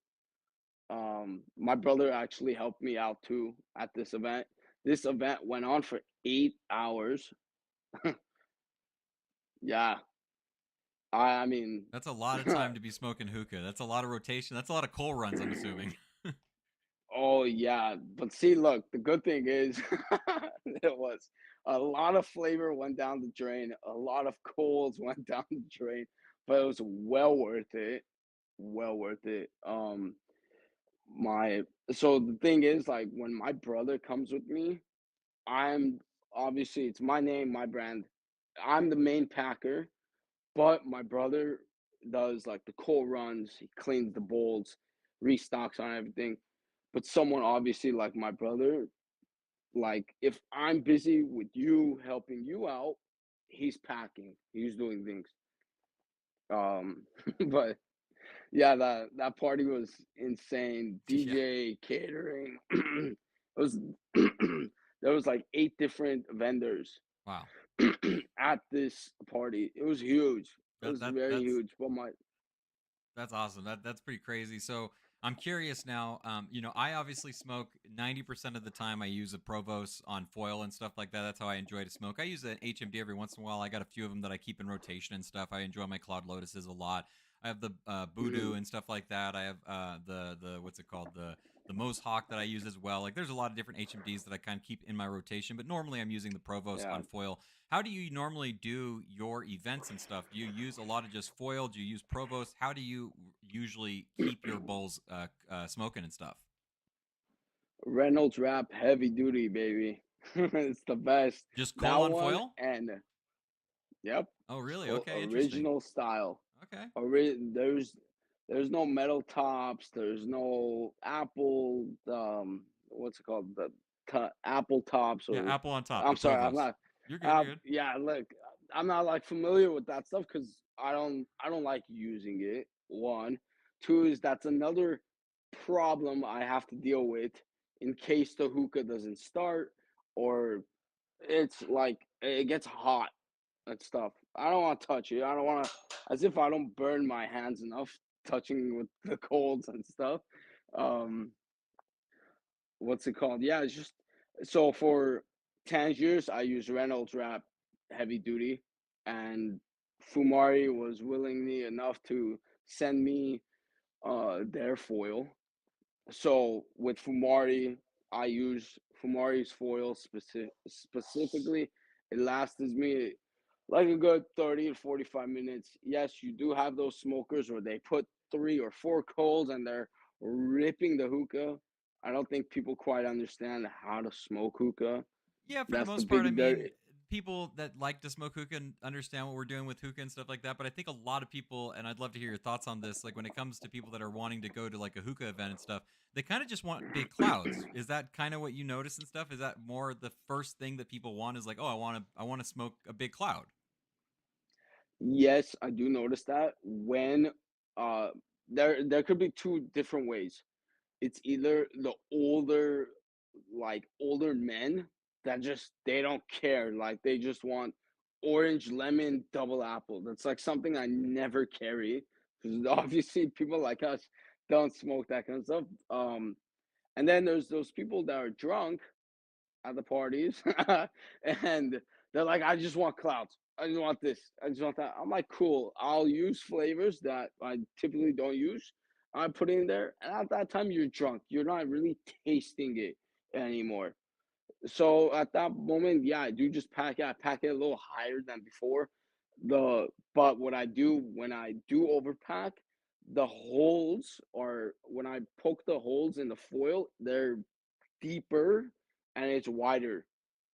My brother actually helped me out too at this event. This event went on for 8 hours. Yeah, I mean, That's a lot of time to be smoking hookah. That's a lot of rotation. That's a lot of coal runs, I'm assuming. oh yeah, but see, look, the good thing is it was a lot of flavor went down the drain, a lot of coals went down the drain, but it was well worth it. Well worth it. My so the thing is, like, when my brother comes with me, I'm obviously it's my name, my brand. I'm the main packer, but my brother does like the coal runs, he cleans the bowls, restocks on everything. But someone obviously like my brother, like if I'm busy with you helping you out, he's packing, he's doing things. But yeah, that party was insane. Yeah. DJ, catering. It was there was like 8 different vendors Wow. at this party. It was huge. It That was that very that's huge. But my That's awesome. That's pretty crazy. So I'm curious now. I obviously smoke 90% of the time. I use a Provost on foil and stuff like that. That's how I enjoy to smoke. I use an HMD every once in a while. I got a few of them that I keep in rotation and stuff. I enjoy my Cloud Lotuses a lot. I have the Voodoo mhm, and stuff like that. I have the what's it called, the Mose Hawk that I use as well. Like there's a lot of different HMDs that I kind of keep in my rotation, but normally I'm using the Provost yeah, on foil. How do you normally do your events and stuff? Do you use a lot of just foil? Do you use Provost? How do you usually keep your bowls smoking and stuff? Reynolds Wrap heavy duty, baby. It's the best. Just That coal on one foil? and yep, Oh, really? Okay, interesting. original style. Okay. There's no metal tops. There's no apple. What's it called? Apple tops Yeah, or apple on top, the I'm sorry, I'm Provost. not. You're good. You're good. Yeah, look, I'm not like familiar with that stuff because I don't like using it. One, two is that's another problem I have to deal with in case the hookah doesn't start or it's like it gets hot and stuff. I don't want to touch it. I don't want to, as if I don't burn my hands enough touching with the colds and stuff. Um, what's it called? Yeah, it's just so for Tangiers, I use Reynolds Wrap heavy duty, and Fumari was willingly enough to send me their foil. So with Fumari, I use Fumari's foil specifically. It lasts me like a good 30 to 45 minutes. Yes, you do have those smokers where they put 3 or 4 coals and they're ripping the hookah. I don't think people quite understand how to smoke hookah. Yeah, for the That's the most part, I big there. mean, people that like to smoke hookah and understand what we're doing with hookah and stuff like that. But I think a lot of people, and I'd love to hear your thoughts on this, like when it comes to people that are wanting to go to like a hookah event and stuff, they kind of just want big clouds. Is that kind of what you notice and stuff? Is that more the first thing that people want is like, oh, I want to smoke a big cloud? Yes, I do notice that when uh there could be 2 different ways. It's either the older men that just they don't care, like they just want orange lemon double apple. That's like something I never carry because obviously people like us don't smoke that kind of stuff. And then there's those people that are drunk at the parties and they're like, I just want clouds. I just want this. I just want that. I'm like, cool. I'll use flavors that I typically don't use. I put it in there. And at that time, you're drunk. You're not really tasting it anymore. So at that moment, yeah, I do just pack it. I pack it a little higher than before. But what I do when I do overpack, the holes or when I poke the holes in the foil, they're deeper and it's wider.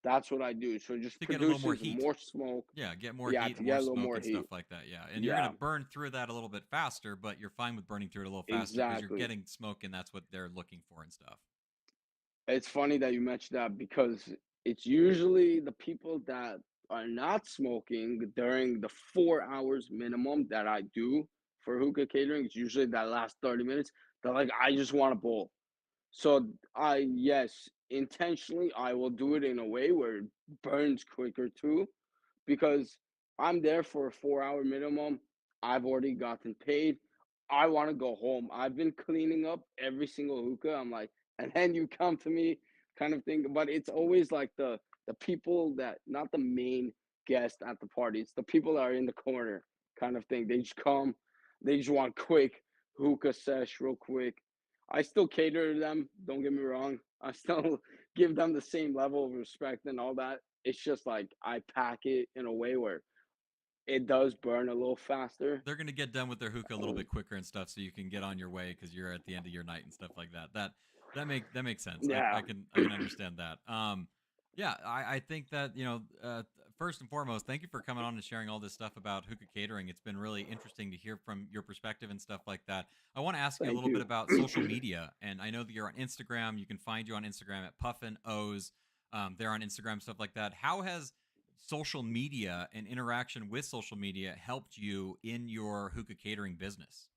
That's what I do. So it just To get a little more produces heat. more smoke. Yeah, get more Yeah, heat to and more get a little smoke more and stuff heat. like that. Yeah, and you're gonna Yeah, burn through that a little bit faster, but you're fine with burning through it a little faster because you're exactly. getting smoke, and that's what they're looking for and stuff. It's funny that you mentioned that because it's usually the people that are not smoking during the 4 hours minimum that I do for hookah catering. It's usually that last 30 minutes. They're like, I just want a bowl. So I yes, intentionally, I will do it in a way where it burns quicker too, because I'm there for a 4 hour minimum. I've already gotten paid. I want to go home. I've been cleaning up every single hookah. I'm like, and then you come to me, kind of thing. But it's always like the people that, not the main guest at the party. It's the people that are in the corner, kind of thing. They just come. They just want quick hookah sesh, real quick. I still cater to them. Don't get me wrong. I still give them the same level of respect and all that. It's just like I pack it in a way where it does burn a little faster. They're gonna get done with their hookah a little bit quicker and stuff, so you can get on your way because you're at the end of your night and stuff like that. That makes sense. Yeah. I can understand that. Yeah, I think that first and foremost, thank you for coming on and sharing all this stuff about hookah catering. It's been really interesting to hear from your perspective and stuff like that. I want to ask you a Thank little bit you. about social media, and I know that you're on Instagram. You can find you on Instagram at Puffin O's. They're on Instagram, stuff like that. How has social media and interaction with social media helped you in your hookah catering business?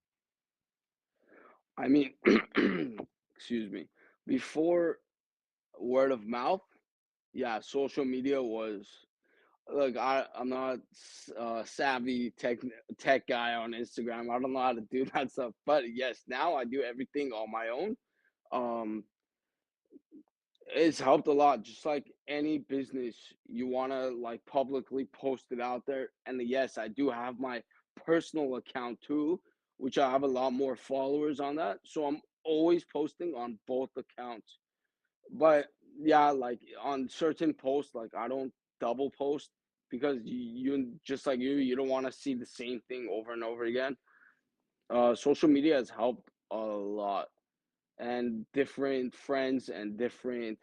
I mean, excuse me. Before word of mouth, yeah, social media was, look, I'm not savvy tech guy on Instagram. I don't know how to do that stuff. But yes, now I do everything on my own. Um, it's helped a lot. Just like any business, you want to like publicly post it out there. And yes, I do have my personal account too, which I have a lot more followers on that. So I'm always posting on both accounts. But yeah, like on certain posts, like I don't double post because you just like you don't want to see the same thing over and over again. Social media has helped a lot, and different friends and different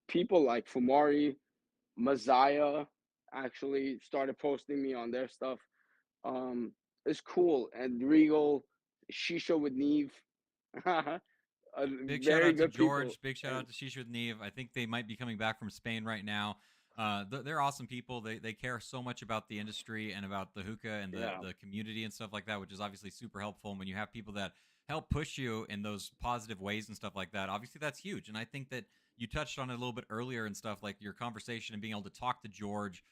people like Fumari, Mazaya actually started posting me on their stuff. Um, it's cool. And Regal, Shisha with Neve, Big shout very out to good people. George. Big shout And out to Shisha with Neve. I think they might be coming back from Spain right now. They're awesome people. They care so much about the industry and about the hookah and yeah, the community and stuff like that, which is obviously super helpful. And when you have people that help push you in those positive ways and stuff like that, obviously that's huge. And I think that you touched on it a little bit earlier and stuff like your conversation and being able to talk to George,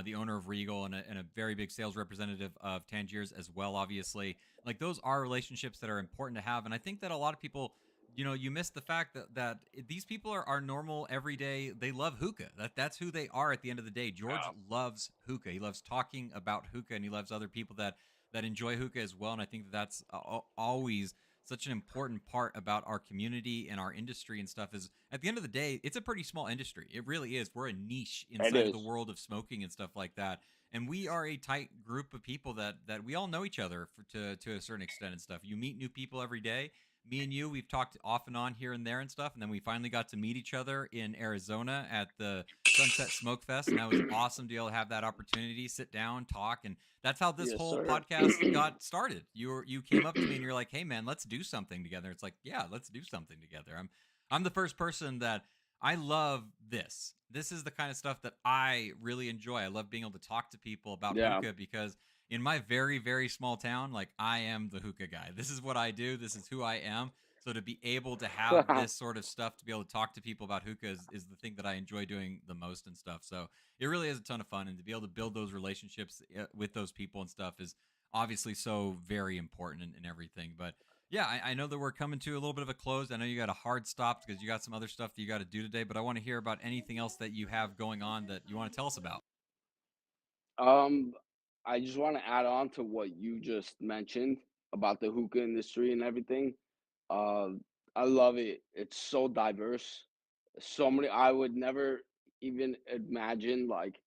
the owner of Regal and a very big sales representative of Tangiers as well. Obviously, like those are relationships that are important to have. And I think that a lot of people you miss the fact that these people are normal everyday. They love hookah. That's who they are at the end of the day. George yeah, loves hookah. He loves talking about hookah, and he loves other people that enjoy hookah as well. And I think that that's always such an important part about our community and our industry and stuff. Is at the end of the day, it's a pretty small industry. It really is. We're a niche it inside of the is. world of smoking and stuff like that. And we are a tight group of people that we all know each other to a certain extent and stuff. You meet new people every day. Me and you, we've talked off and on here and there and stuff, and then we finally got to meet each other in Arizona at the Sunset Smoke Fest, and that was awesome to be able to have that opportunity, sit down, talk, and that's how this Yes, whole sir. podcast got started. You came up to me and you're like, "Hey, man, let's do something together." It's like, yeah, let's do something together. I'm the first person that I love this. This is the kind of stuff that I really enjoy. I love being able to talk to people about Yeah. hookah because in my very very small town, like I am the hookah guy. This is what I do. This is who I am. So to be able to have this sort of stuff to be able to talk to people about hookah is the thing that I enjoy doing the most and stuff. So it really is a ton of fun, and to be able to build those relationships with those people and stuff is obviously so very important and everything. But yeah, I know that we're coming to a little bit of a close. I know you got a hard stop because you got some other stuff that you got to do today, but I want to hear about anything else that you have going on that you want to tell us about. Um, I just want to add on to what you just mentioned about the hookah industry and everything. Uh, I love it. It's so diverse. So many. I would never even imagine like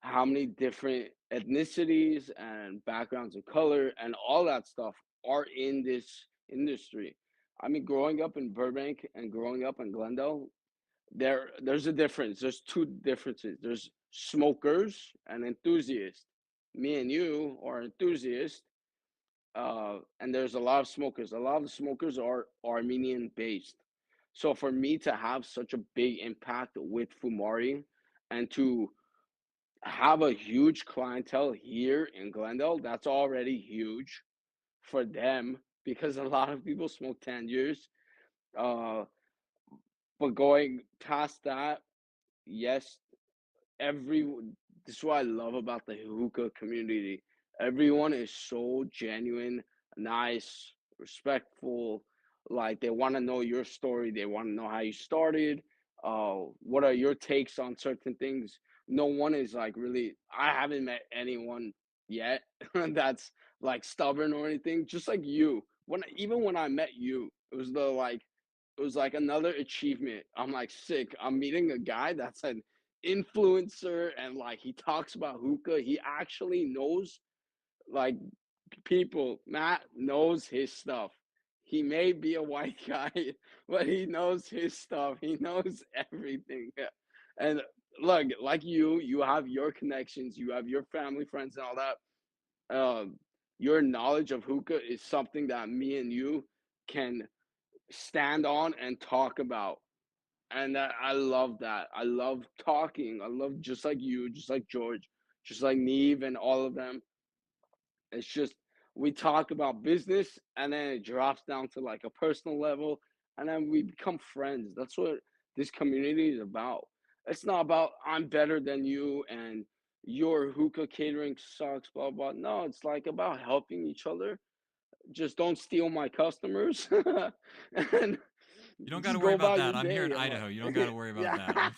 how many different ethnicities and backgrounds of color and all that stuff are in this industry. I mean, growing up in Burbank and growing up in Glendale, there's a difference. There's two differences. There's smokers and enthusiasts. Me and you are enthusiasts, and there's a lot of smokers. A lot of the smokers are Armenian based. So for me to have such a big impact with Fumari and to have a huge clientele here in Glendale, that's already huge for them because a lot of people smoke 10 years. Uh, but going past that, yes, every this is what I love about the hookah community. Everyone is so genuine, nice, respectful. Like they want to know your story. They want to know how you started. What are your takes on certain things? No one is like really. I haven't met anyone yet that's like stubborn or anything. Just like you. When I met you, it was like another achievement. I'm like sick. I'm meeting a guy that's an influencer and like he talks about hookah. He actually knows like people. Matt knows his stuff. He may be a white guy, but he knows his stuff. He knows everything. And look, like you have your connections, you have your family, friends, and all that. Your knowledge of hookah is something that me and you can stand on and talk about. And I love that. I love talking. I love just like you, just like George, just like Neve and all of them. It's just we talk about business and then it drops down to like a personal level and then we become friends. That's what this community is about. It's not about I'm better than you and your hookah catering sucks, blah blah. No, it's like about helping each other. Just don't steal my customers and You don't got to just worry go about about your that. I'm here in day. I'm Idaho. You don't got to like, worry about yeah, that.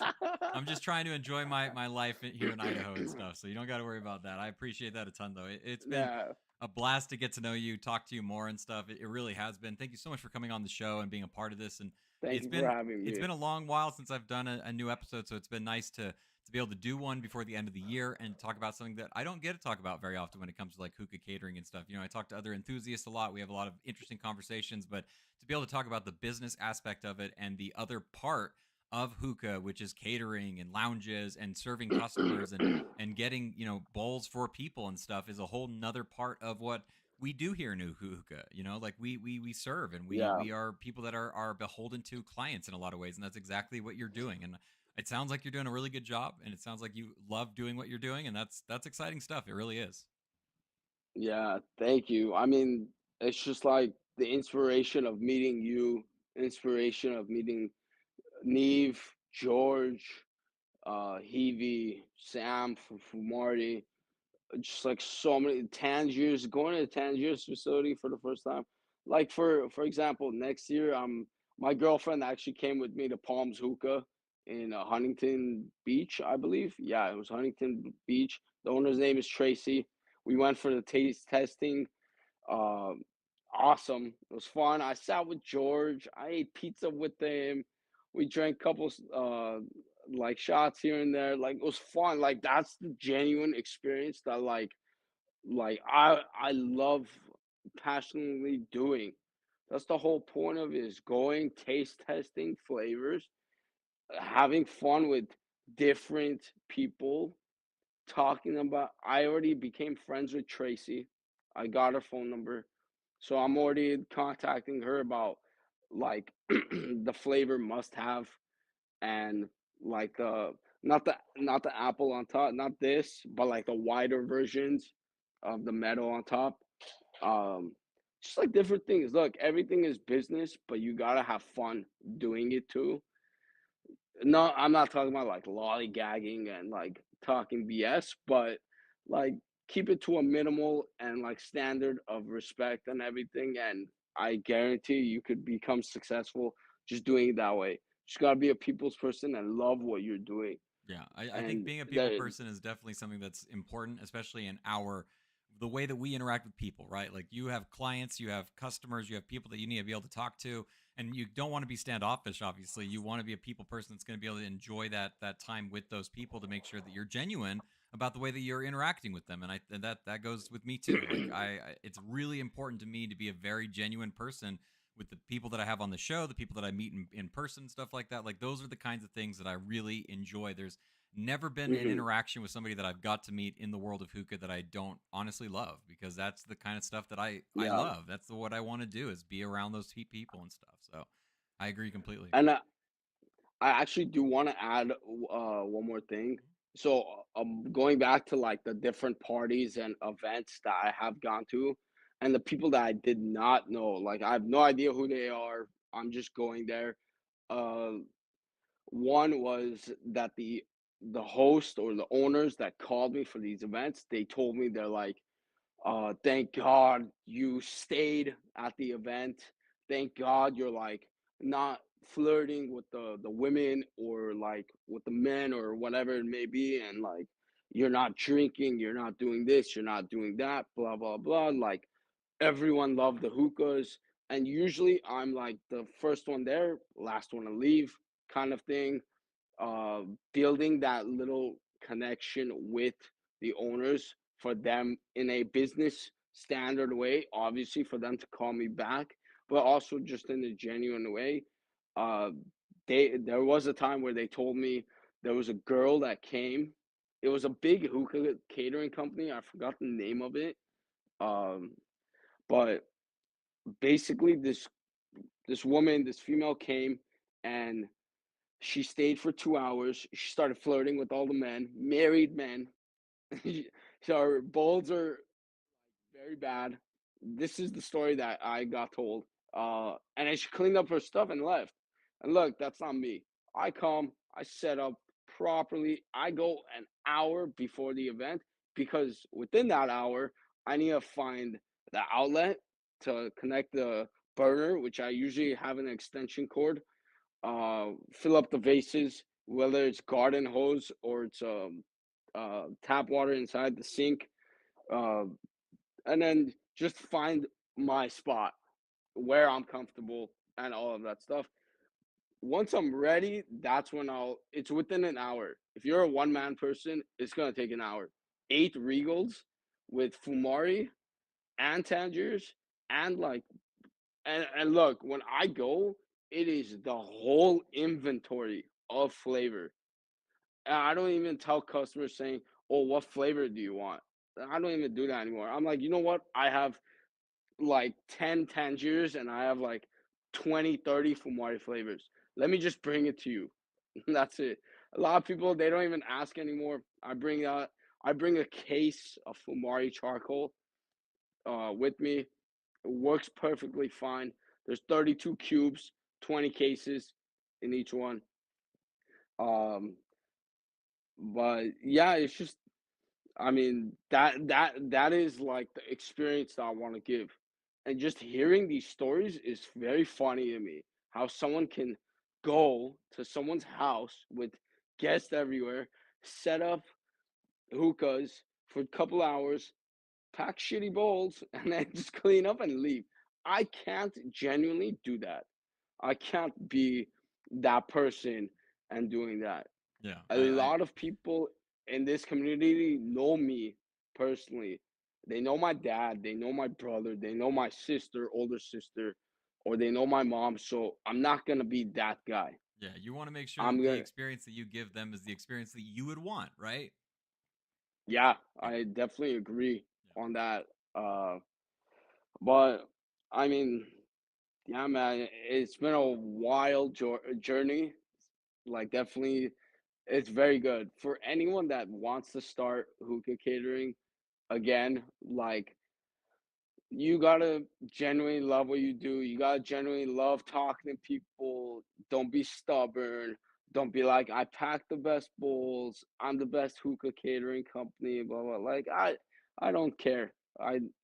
I'm just trying to enjoy my life here in Idaho and stuff. So you don't got to worry about that. I appreciate that a ton though. It's been yeah. a blast to get to know you, talk to you more and stuff. It really has been. Thank you so much for coming on the show and being a part of this. And Thank it's you for been having it's me. been a long while since I've done a new episode, so it's been nice to be able to do one before the end of the year and talk about something that I don't get to talk about very often when it comes to like hookah catering and stuff. You know, I talk to other enthusiasts a lot. We have a lot of interesting conversations, but to be able to talk about the business aspect of it and the other part of hookah, which is catering and lounges and serving customers and getting, you know, bowls for people and stuff, is a whole nother part of what we do here in hookah. You know, like we serve, and Yeah, we are people that are beholden to clients in a lot of ways, and that's exactly what you're doing. And it sounds like you're doing a really good job, and it sounds like you love doing what you're doing, and that's exciting stuff. It really is. yeah. Thank you. I mean, it's just like the inspiration of meeting you, inspiration of meeting Neve, George, Heavy, Sam, Marty, just like so many Tangiers, going to the Tangiers facility for the first time. Like for example, next year, my girlfriend actually came with me to Palms Hookah in Huntington Beach, I believe. Yeah, it was Huntington Beach. The owner's name is Tracy. We went for the taste testing. Um, awesome. It was fun. I sat with George. I ate pizza with him. We drank a couple like shots here and there. Like it was fun. Like that's the genuine experience that I love passionately doing. That's the whole point of it is going, taste testing flavors, having fun with different people, talking about I already became friends with Tracy. I got her phone number. So I'm already contacting her about like the flavor must have and like not the apple on top, not this, but like the wider versions of the metal on top. Um just like different things. Look, everything is business, but you gotta have fun doing it too. No, I'm not talking about like lollygagging and like talking BS, but like keep it to a minimal and like standard of respect and everything. And I guarantee you could become successful just doing it that way. Just gotta be a people's person and love what you're doing. Yeah, I think And being a people that, person is definitely something that's important, especially in our the way that we interact with people, right? Like you have clients, you have customers, you have people that you need to be able to talk to, and you don't want to be standoffish. Obviously, you want to be a people person that's going to be able to enjoy that time with those people to make sure that you're genuine about the way that you're interacting with them. And that goes with me too. Like it's really important to me to be a very genuine person with the people that I have on the show, the people that I meet in person, stuff like that. Like those are the kinds of things that I really enjoy. There's never been an mhm, interaction with somebody that I've got to meet in the world of hookah that I don't honestly love, because that's the kind of stuff that I yeah. love. That's what I want to do, is be around those people and stuff. So I agree completely. And I actually do want to add one more thing. So, going back to like the different parties and events that I have gone to, and the people that I did not know, like I have no idea who they are. I'm just going there. Uh, One was that the host or the owners that called me for these events, they told me they're like, thank God you stayed at the event. Thank God you're like not flirting with the women or like with the men or whatever it may be, and like you're not drinking, you're not doing this, you're not doing that, blah blah blah. Like everyone loved the hookahs, and usually I'm like the first one there, last one to leave, kind of thing. uh, Building that little connection with the owners for them in a business standard way, obviously for them to call me back, but also just in a genuine way. Uh, there was a time where they told me there was a girl that came. It was a big hookah catering company. I forgot the name of it. Um, but basically, this woman, this female came, and she stayed for 2 hours. She started flirting with all the men, married men. So her bowls are very bad. This is the story that I got told. And then she cleaned up her stuff and left. And look, that's not me. I come, I set up properly. I go an hour before the event because within that hour, I need to find the outlet to connect the burner, which I usually have an extension cord, fill up the vases, whether it's garden hose or it's tap water inside the sink, uh, and then just find my spot where I'm comfortable and all of that stuff. Once I'm ready, that's when I'll. It's within an hour. If you're a one man person, it's gonna take an hour. 8 Regals with Fumari and Tangiers and like and look, when I go, it is the whole inventory of flavor. And I don't even tell customers saying, "Oh, what flavor do you want?" I don't even do that anymore. I'm like, you know what? I have like 10 Tangiers and I have like 20, 30 Fumari flavors. Let me just bring it to you. That's it. A lot of people they don't even ask anymore. I bring a case of Fumari charcoal with me. It works perfectly fine. There's 32 cubes, 20 cases in each one. Um, but yeah, it's just I mean that is like the experience that I want to give. And just hearing these stories is very funny to me. How someone can go to someone's house with guests everywhere, set up hookahs for a couple hours, pack shitty bowls, and then just clean up and leave. I can't genuinely do that. I can't be that person and doing that. Yeah, A lot of people in this community know me personally. They know my dad, they know my brother, they know my sister, older sister, or they know my mom. So I'm not gonna be that guy. yeah. You want to make sure I'm that the gonna, experience that you give them is the experience that you would want, right? yeah, Yeah, I definitely agree yeah. on that. Uh, but I mean, yeah, man, it's been a wild journey. Like, definitely, it's very good for anyone that wants to start hookah catering again. Like, you gotta genuinely love what you do. You gotta genuinely love talking to people. Don't be stubborn. Don't be like, I pack the best bowls. I'm the best hookah catering company. Blah blah. Like I don't care.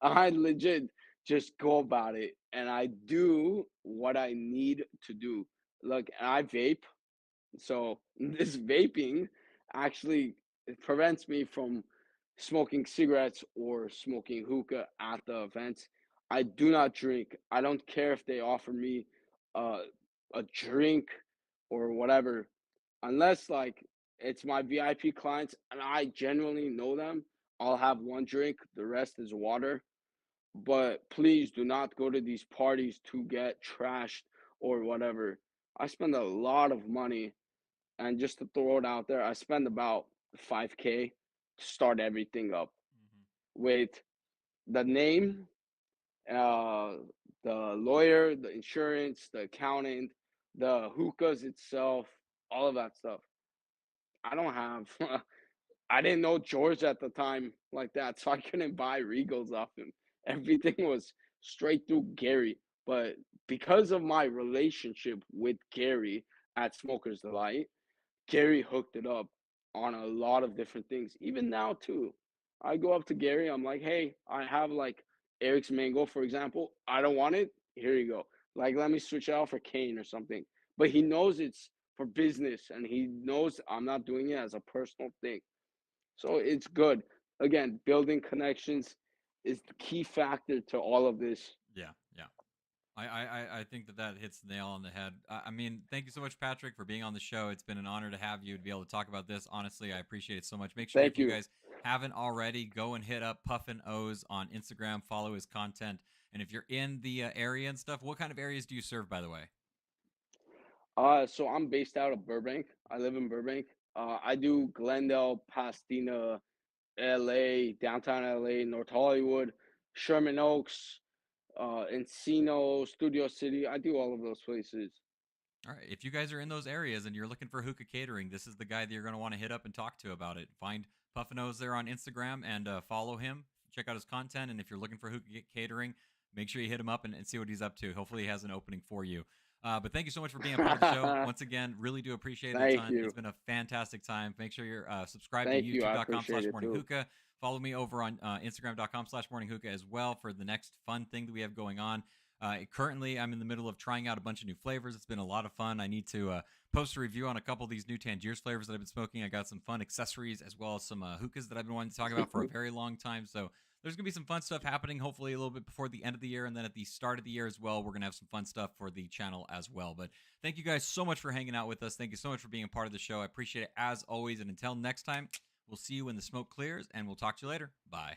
I legit just go about it, and I do what I need to do. Look, I vape, so this vaping actually prevents me from smoking cigarettes or smoking hookah at the events. I do not drink. I don't care if they offer me uh, a drink or whatever, unless like it's my VIP clients and I genuinely know them. I'll have one drink. The rest is water. But please do not go to these parties to get trashed or whatever. I spend a lot of money, and just to throw it out there, I spend about 5K to start everything up Hmm. with the name, uh, the lawyer, the insurance, the accountant, the hookahs itself, all of that stuff. I don't have, I didn't know George at the time like that, so I couldn't buy Regals off him. Everything was straight through Gary. But because of my relationship with Gary at Smoker's Delight, Gary hooked it up on a lot of different things. Even now too, I go up to Gary. I'm like, hey, I have like Eric's mango, for example. I don't want it. Here you go. Like, let me switch it out for Kane or something. But he knows it's for business, and he knows I'm not doing it as a personal thing. So it's good. Again, building connections is the key factor to all of this. Yeah, yeah. I think that that hits the nail on the head. I mean, thank you so much, Patrick, for being on the show. It's been an honor to have you to be able to talk about this. Honestly, I appreciate it so much. Make sure if Thank you you. guys haven't already, go and hit up Puffin O's on Instagram, follow his content. And if you're in the area and stuff, what kind of areas do you serve, by the way? So I'm based out of Burbank. I live in Burbank. I do Glendale, Pasadena, LA, downtown LA, North Hollywood, Sherman Oaks, Encino, Studio City. I do all of those places. All right. If you guys are in those areas and you're looking for hookah catering, this is the guy that you're going to want to hit up and talk to about it. Find Puffino's there on Instagram and follow him. Check out his content. And if you're looking for hookah catering, make sure you hit him up and see what he's up to. Hopefully, he has an opening for you. But thank you so much for being a part of the show. Once again, really do appreciate it a Thank ton. you. It's been a fantastic time. Make sure you're subscribed to Thank you. I youtube.com appreciate slash it morning too. hookah. Follow me over on instagram.com slash morning hookah as well for the next fun thing that we have going on. Currently, I'm in the middle of trying out a bunch of new flavors. It's been a lot of fun. I need to post a review on a couple of these new Tangiers flavors that I've been smoking. I got some fun accessories as well as some hookahs that I've been wanting to talk about for a very long time. So there's going to be some fun stuff happening, hopefully a little bit before the end of the year. And then at the start of the year as well, we're going to have some fun stuff for the channel as well. But thank you guys so much for hanging out with us. Thank you so much for being a part of the show. I appreciate it as always. And until next time, we'll see you when the smoke clears and we'll talk to you later. Bye.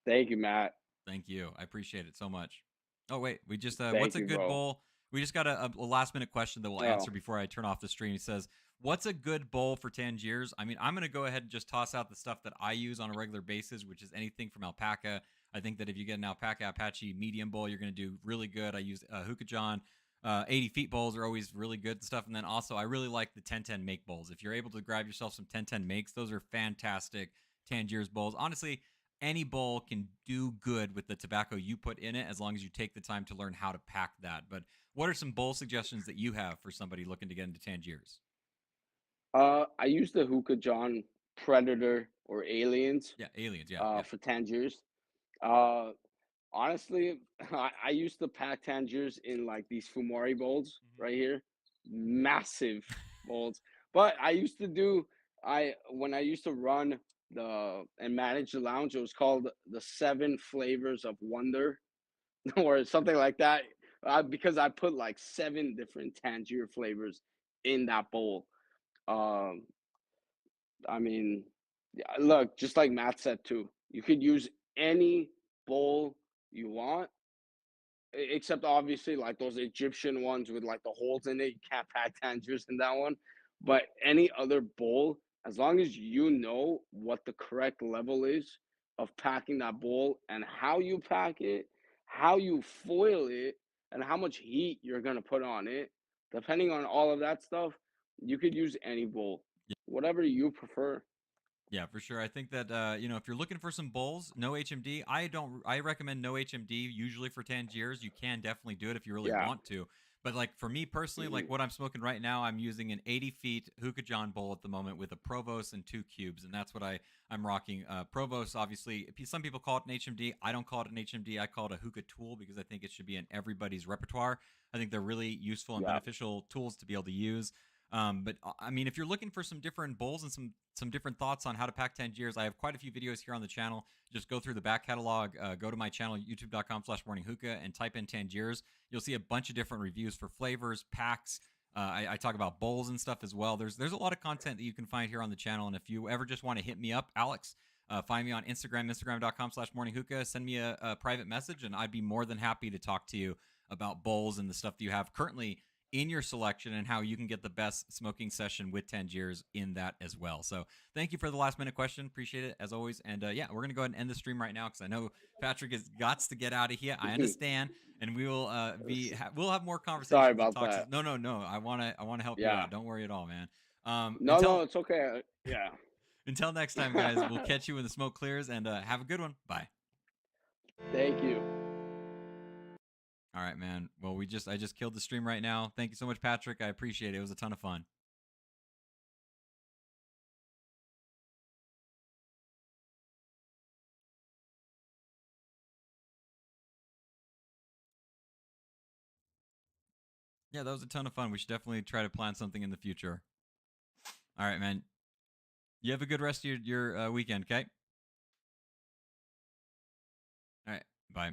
Thank you, Matt. Thank you. I appreciate it so much. Oh wait, we just what's Thank a you, good bro. bowl? We just got a last minute question that we'll Oh, answer before I turn off the stream. He says, "What's a good bowl for Tangiers?" I mean, I'm gonna go ahead and just toss out the stuff that I use on a regular basis, which is anything from alpaca. I think that if you get an alpaca Apache medium bowl, you're gonna do really good. I use Hookah John. 80 feet bowls are always really good stuff. And then also, I really like the 1010 make bowls. If you're able to grab yourself some 1010 makes, those are fantastic Tangiers bowls. Honestly, any bowl can do good with the tobacco you put in it as long as you take the time to learn how to pack that. But what are some bowl suggestions that you have for somebody looking to get into Tangiers? I use the Hookah John Predator or Aliens Yeah, aliens. Yeah, yeah. for Tangiers. Uh, Honestly, I used to pack Tangiers in like these Fumari bowls Mhm. right here, massive bowls. But I used to do I when I used to run the and manage the lounge, it was called the Seven Flavors of Wonder or something like that. Because I put like seven different Tangier flavors in that bowl. Um, I mean, yeah, look, just like Matt said too, you could use any bowl you want except obviously like those Egyptian ones with like the holes in it. You can't pack tangerines in that one. But any other bowl, as long as you know what the correct level is of packing that bowl and how you pack it, how you foil it, and how much heat you're gonna put on it, depending on all of that stuff, you could use any bowl, whatever you prefer. Yeah, for sure. I think that if you're looking for some bowls, no HMD. I don't. I recommend no HMD usually for Tangiers. You can definitely do it if you really Yeah. want to. But like for me personally, like Mhm. what I'm smoking right now, I'm using an 80 feet Hookah John bowl at the moment with a Provost and two cubes, and that's what I'm rocking. Provost, obviously, some people call it an HMD. I don't call it an HMD. I call it a hookah tool because I think it should be in everybody's repertoire. I think they're really useful and Yeah. beneficial tools to be able to use. But I mean, if you're looking for some different bowls and some different thoughts on how to pack Tangiers, I have quite a few videos here on the channel. Just go through the back catalog, go to my channel, youtube.com/morninghookah, and type in Tangiers. You'll see a bunch of different reviews for flavors, packs. I talk about bowls and stuff as well. There's a lot of content that you can find here on the channel. And if you ever just want to hit me up, Alex, find me on Instagram, instagram.com/morninghookah. Send me a private message, and I'd be more than happy to talk to you about bowls and the stuff that you have currently in your selection and how you can get the best smoking session with Tangiers in that as well. So thank you for the last minute question. Appreciate it as always. And yeah, we're going to go ahead and end the stream right now because I know Patrick has got to get out of here. I understand. And we will we'll have more Sorry conversations and about talks. that. No. I want to help you Yeah. out. Don't worry at all, man. No, no, Until it's okay. Yeah. until next time, guys, we'll catch you when the smoke clears and have a good one. Bye. Thank you. All right, man. Well, I just killed the stream right now. Thank you so much, Patrick. I appreciate it. It was a ton of fun. Yeah, that was a ton of fun. We should definitely try to plan something in the future. All right, man. You have a good rest of your weekend, okay? All right. Bye.